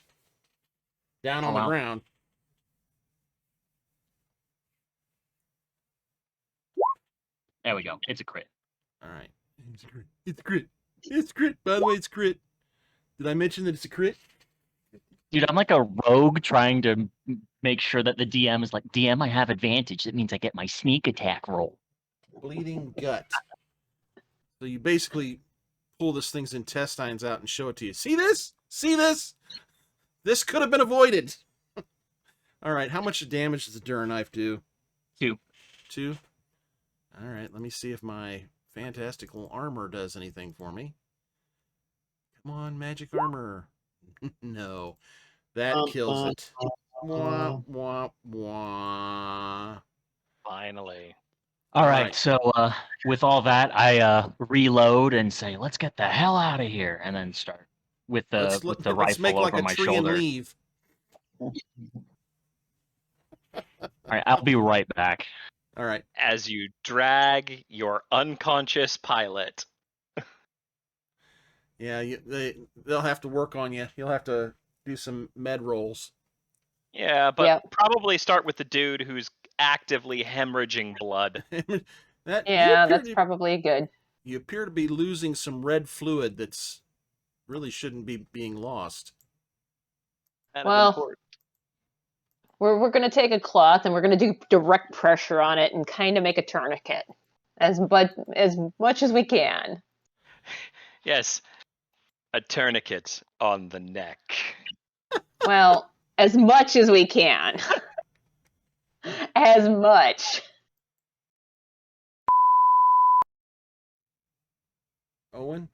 Down on the ground. There we go. It's a crit. All right. It's a crit. It's a crit. It's a crit. By the way, it's a crit. Did I mention that it's a crit? Dude, I'm like a rogue trying to make sure that the DM is like, DM, I have advantage. That means I get my sneak attack roll. Bleeding gut. So you basically pull this thing's intestines out and show it to you. See this? See this? This could have been avoided. All right. How much damage does the Dur knife do? 2. 2? All right. Let me see if my fantastical armor does anything for me. Come on, magic armor. No. That kills it. Wah, wah, wah. Finally. All right, so with all that, I reload and say, "Let's get the hell out of here," and then start with the let's rifle make like over a my tree shoulder. and leave. All right, I'll be right back. All right. As you drag your unconscious pilot. Yeah, they'll have to work on you. You'll have to do some med rolls. Yeah, but probably start with the dude who's actively hemorrhaging blood. That's probably good. You appear to be losing some red fluid that's really shouldn't be being lost. Well, we're going to take a cloth and we're going to do direct pressure on it and kind of make a tourniquet as much as we can. Yes, a tourniquet on the neck. Well, as much as we can. As much. Owen?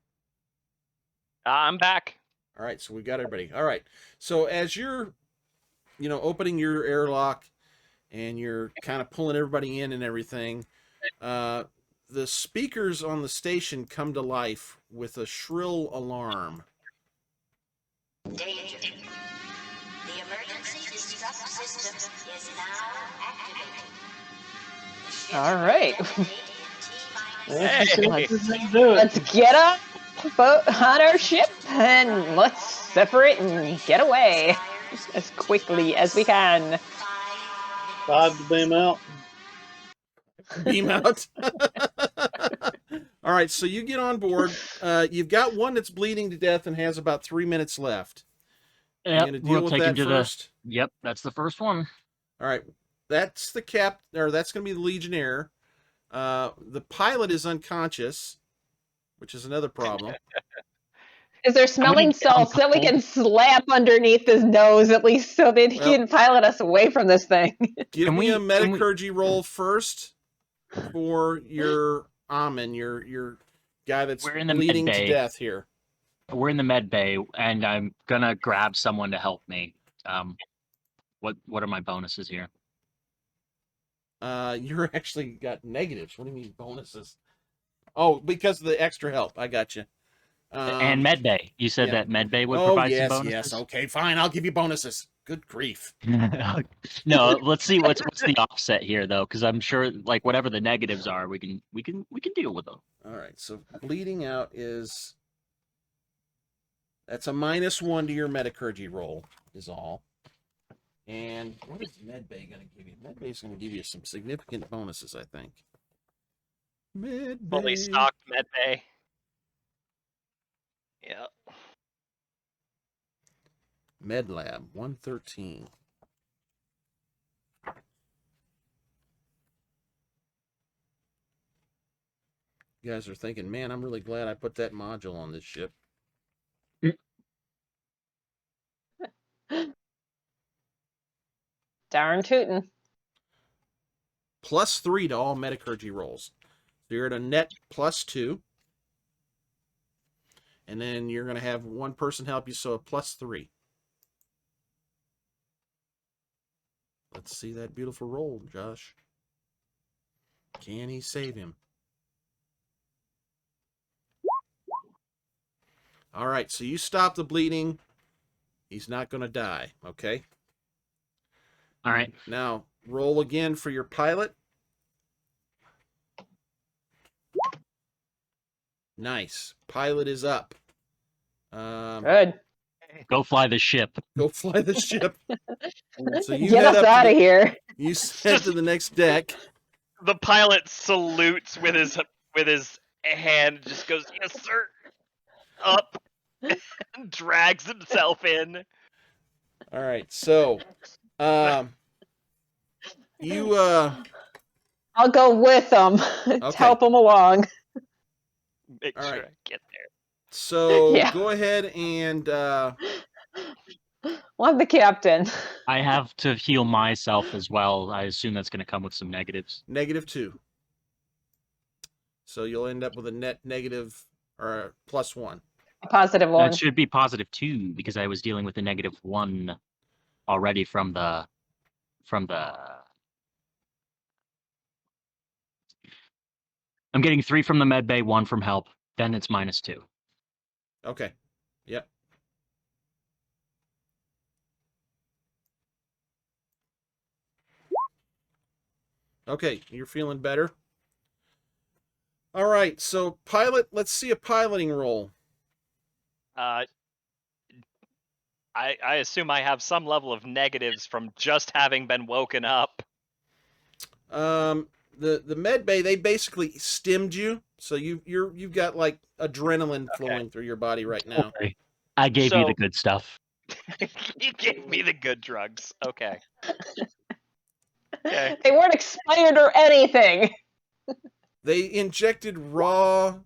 I'm back. All right, so we got everybody. All right. So as you're, opening your airlock and you're kind of pulling everybody in and everything, the speakers on the station come to life with a shrill alarm. Danger. The emergency destruct system is now activated. All right. Hey. Let's get up on our ship and let's separate and get away as quickly as we can. 5 to beam out. Beam out. All right, so you get on board. You've got one that's bleeding to death and has about 3 minutes left. Yep, You're going to deal with that first? Yep, that's the first one. All right, that's the that's going to be the Legionnaire. The pilot is unconscious, which is another problem. Is there smelling salts that we can slap underneath his nose at least so that he can pilot us away from this thing? Give me a metacurgy roll first for your Amin, your guy that's bleeding to death here. We're in the med bay, and I'm gonna grab someone to help me. What are my bonuses here? You're actually got negatives. What do you mean bonuses? Oh, because of the extra help. I got you. And medbay. You said yeah. that medbay would Oh, provide some yes, bonuses. yes. Okay, fine. I'll give you bonuses. Good grief. No, let's see what's the offset here though, because I'm sure like whatever the negatives are, we can deal with them. All right, so bleeding out is that's a -1 to your metacurgy roll is all. And what is medbay going to give you? Medbay's going to give you some significant bonuses, I think. Medbay. Fully stocked medbay. Yeah. MedLab 113. You guys are thinking, man, I'm really glad I put that module on this ship. Darn tootin'. +3 to all metacurgy rolls. So you're at a net +2. And then you're going to have one person help you, so a +3. Let's see that beautiful roll, Josh. Can he save him? All right, so you stop the bleeding. He's not going to die, okay? All right. Now, roll again for your pilot. Nice. Pilot is up. Good. Go fly the ship. Go fly the ship. So you Get head us up out of here. You head to the next deck. The pilot salutes with his hand, just goes, "Yes, sir." Up, and drags himself in. All right, so you I'll go with them to help them along. Make All sure right. I get there. So Yeah. go ahead and I'm the captain. I have to heal myself as well. I assume that's going to come with some negatives. -2. So you'll end up with a net negative or a +1. A +1. That should be +2 because I was dealing with a -1 already from the. I'm getting 3 from the med bay, 1 from help. Then it's -2. Okay. Yep. Okay, you're feeling better. All right, so pilot, let's see a piloting roll. I assume I have some level of negatives from just having been woken up. The med bay, they basically stimmed you, so you've got like adrenaline flowing through your body right now. Okay. I gave you the good stuff. You gave me the good drugs. Okay. Okay. They weren't expired or anything. They injected raw.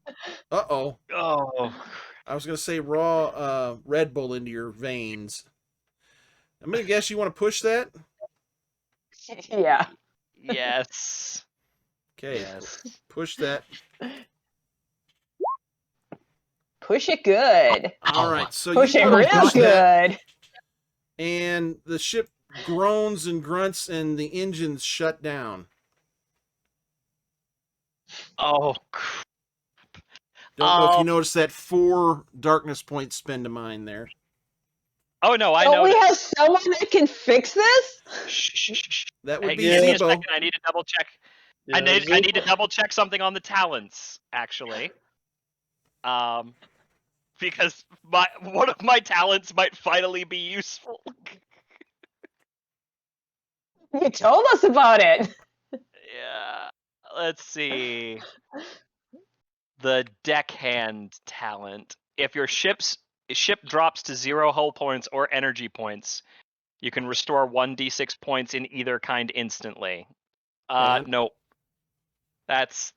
Uh-oh. Oh. I was gonna say raw Red Bull into your veins. I'm gonna guess you want to push that. Yeah. Yes. Okay. Yes. Push that. Push it good. All right. So Push you it go to real push that, good. and the ship groans and grunts, and the engines shut down. Oh. Don't know if you noticed that 4 darkness points spend to mine there. Oh no, I Don't know. we have someone that can fix this? That would Hey, be give me a Zebo. second, I need to double check. I need to double check something on the talents, actually. Because one of my talents might finally be useful. You told us about it. Yeah. Let's see. The deckhand talent. If your ship drops to 0 hull points or energy points, you can restore 1d6 points in either kind instantly. No. That's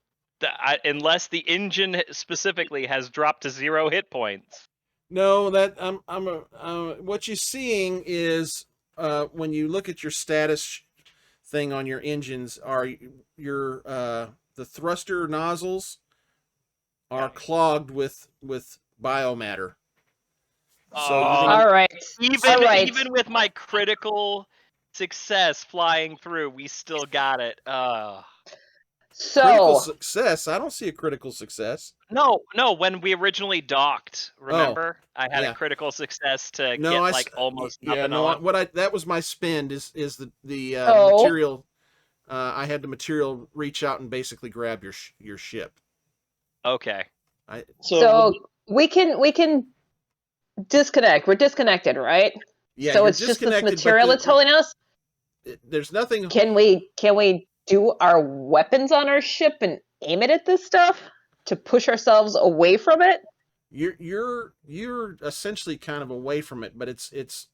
unless the engine specifically has dropped to 0 hit points. No, that what you're seeing is when you look at your status thing on your engines, are your the thruster nozzles are clogged with biomatter. So all right. Even with my critical success flying through, we still got it. Critical So success? I don't see a critical success. No, when we originally docked, remember? I had yeah. a critical success to No, get I like almost yeah, nothing no. on. That was my spend is the Oh. material. I had the material reach out and basically grab your ship. Okay. So we can disconnect. We're disconnected, right? Yeah, so you're it's just this disconnected, but material that's holding us. There's nothing. Can we do our weapons on our ship and aim it at this stuff to push ourselves away from it? You're essentially kind of away from it, but it's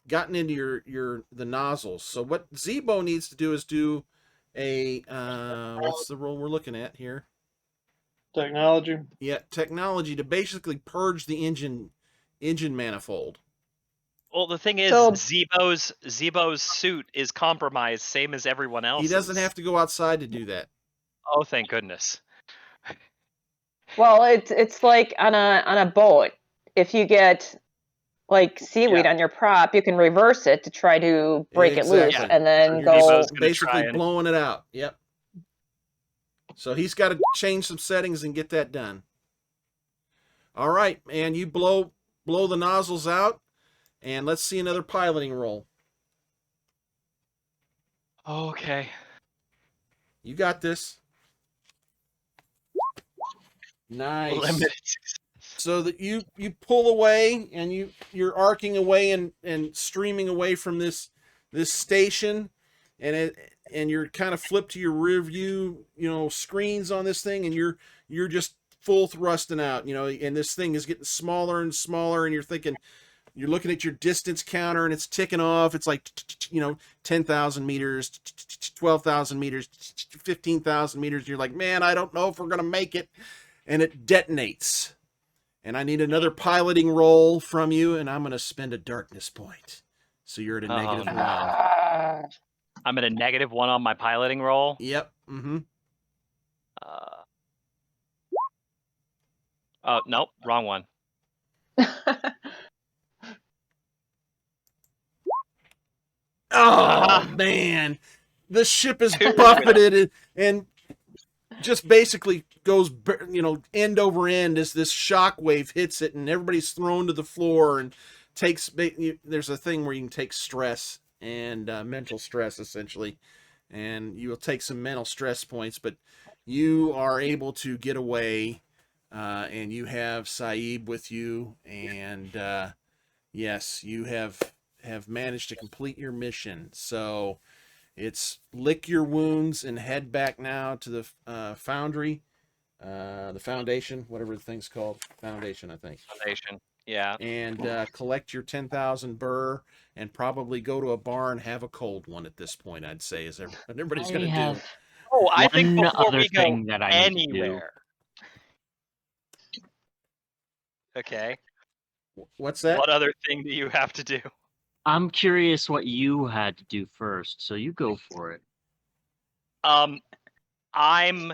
gotten into the nozzles. So what Zebo needs to do is do a what's the role we're looking at here? Technology. Yeah, technology to basically purge the engine manifold. Well, the thing is, So- Zebo's suit is compromised, same as everyone else's. He doesn't have to go outside to do that. Oh, thank goodness. Well, it's like on a boat. If you get like seaweed on your prop, you can reverse it to try to break it loose, Exactly. and then You're go just basically blowing it out. Yep. So he's got to change some settings and get that done. All right, and you blow the nozzles out, and let's see another piloting roll. Okay. You got this. Nice. Limited. So that you pull away and you're arcing away and streaming away from this station, and you're kind of flipped to your rear view, screens on this thing, and you're just full thrusting out, and this thing is getting smaller and smaller, and you're looking at your distance counter and it's ticking off. It's like 10,000 meters, 12,000 meters, 15,000 meters. You're like, man, I don't know if we're gonna make it, and it detonates. And I need another piloting roll from you, and I'm going to spend a darkness point. So you're at a -1. I'm at a -1 on my piloting roll. Yep. Mm-hmm. Oh, nope, wrong one. Oh, man. The ship is buffeted and just basically goes, end over end as this shockwave hits it, and everybody's thrown to the floor and takes. There's a thing where you can take stress and mental stress, essentially, and you will take some mental stress points, but you are able to get away, and you have Saeed with you, and yes, you have managed to complete your mission. So it's lick your wounds and head back now to the foundry, the foundation, whatever the thing's called. Foundation, I think. Foundation, yeah. And collect your 10,000 burr and probably go to a bar and have a cold one at this point, I'd say, is everybody's going to do. Oh, I think One before other we go thing that I need to do. anywhere. Okay. What's that? What other thing do you have to do? I'm curious what you had to do first, so you go for it. I'm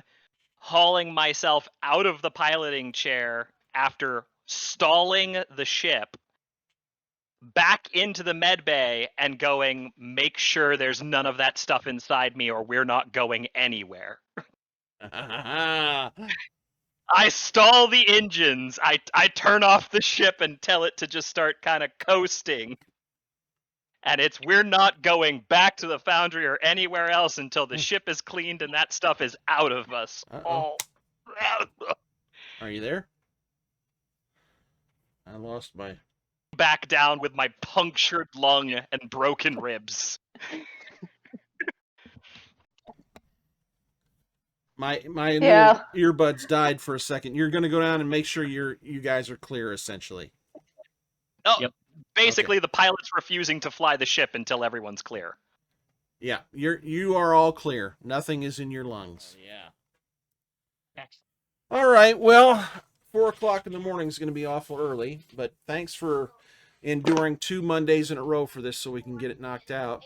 hauling myself out of the piloting chair after stalling the ship back into the med bay and going, make sure there's none of that stuff inside me or we're not going anywhere. I stall the engines. I turn off the ship and tell it to just start kind of coasting. And we're not going back to the foundry or anywhere else until the ship is cleaned and that stuff is out of us. Uh-oh. Are you there? I lost my... Back down with my punctured lung and broken ribs. My little earbuds died for a second. You're going to go down and make sure you guys are clear, essentially. Oh, yep. Basically, the pilot's refusing to fly the ship until everyone's clear. Yeah, you are all clear. Nothing is in your lungs. Yeah. All right. Well, 4 o'clock in the morning is going to be awful early, but thanks for enduring 2 Mondays in a row for this, so we can get it knocked out.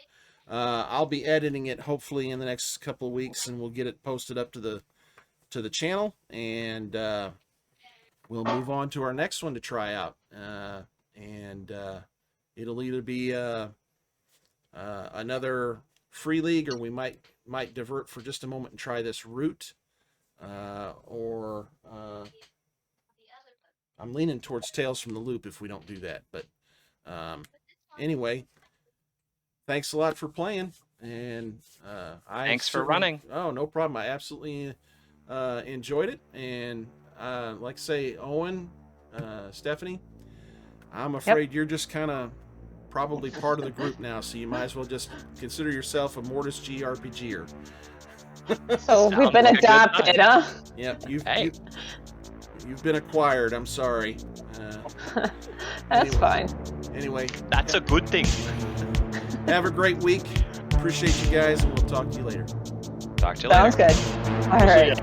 I'll be editing it hopefully in the next couple of weeks, and we'll get it posted up to the channel, and we'll move on to our next one to try out. And it'll either be another Free League, or we might divert for just a moment and try this route. I'm leaning towards Tales from the Loop if we don't do that. But anyway, thanks a lot for playing, and Thanks for running. Oh, no problem. I absolutely enjoyed it, and like I say, Owen, Stephanie, I'm afraid you're just kind of probably part of the group now, so you might as well just consider yourself a Mortis G RPGer. So we've been adopted, huh? Yep, you've been acquired. I'm sorry. That's fine. Anyway, that's a good thing. Have a great week. Appreciate you guys, and we'll talk to you later. Talk to you later. Sounds good. All right.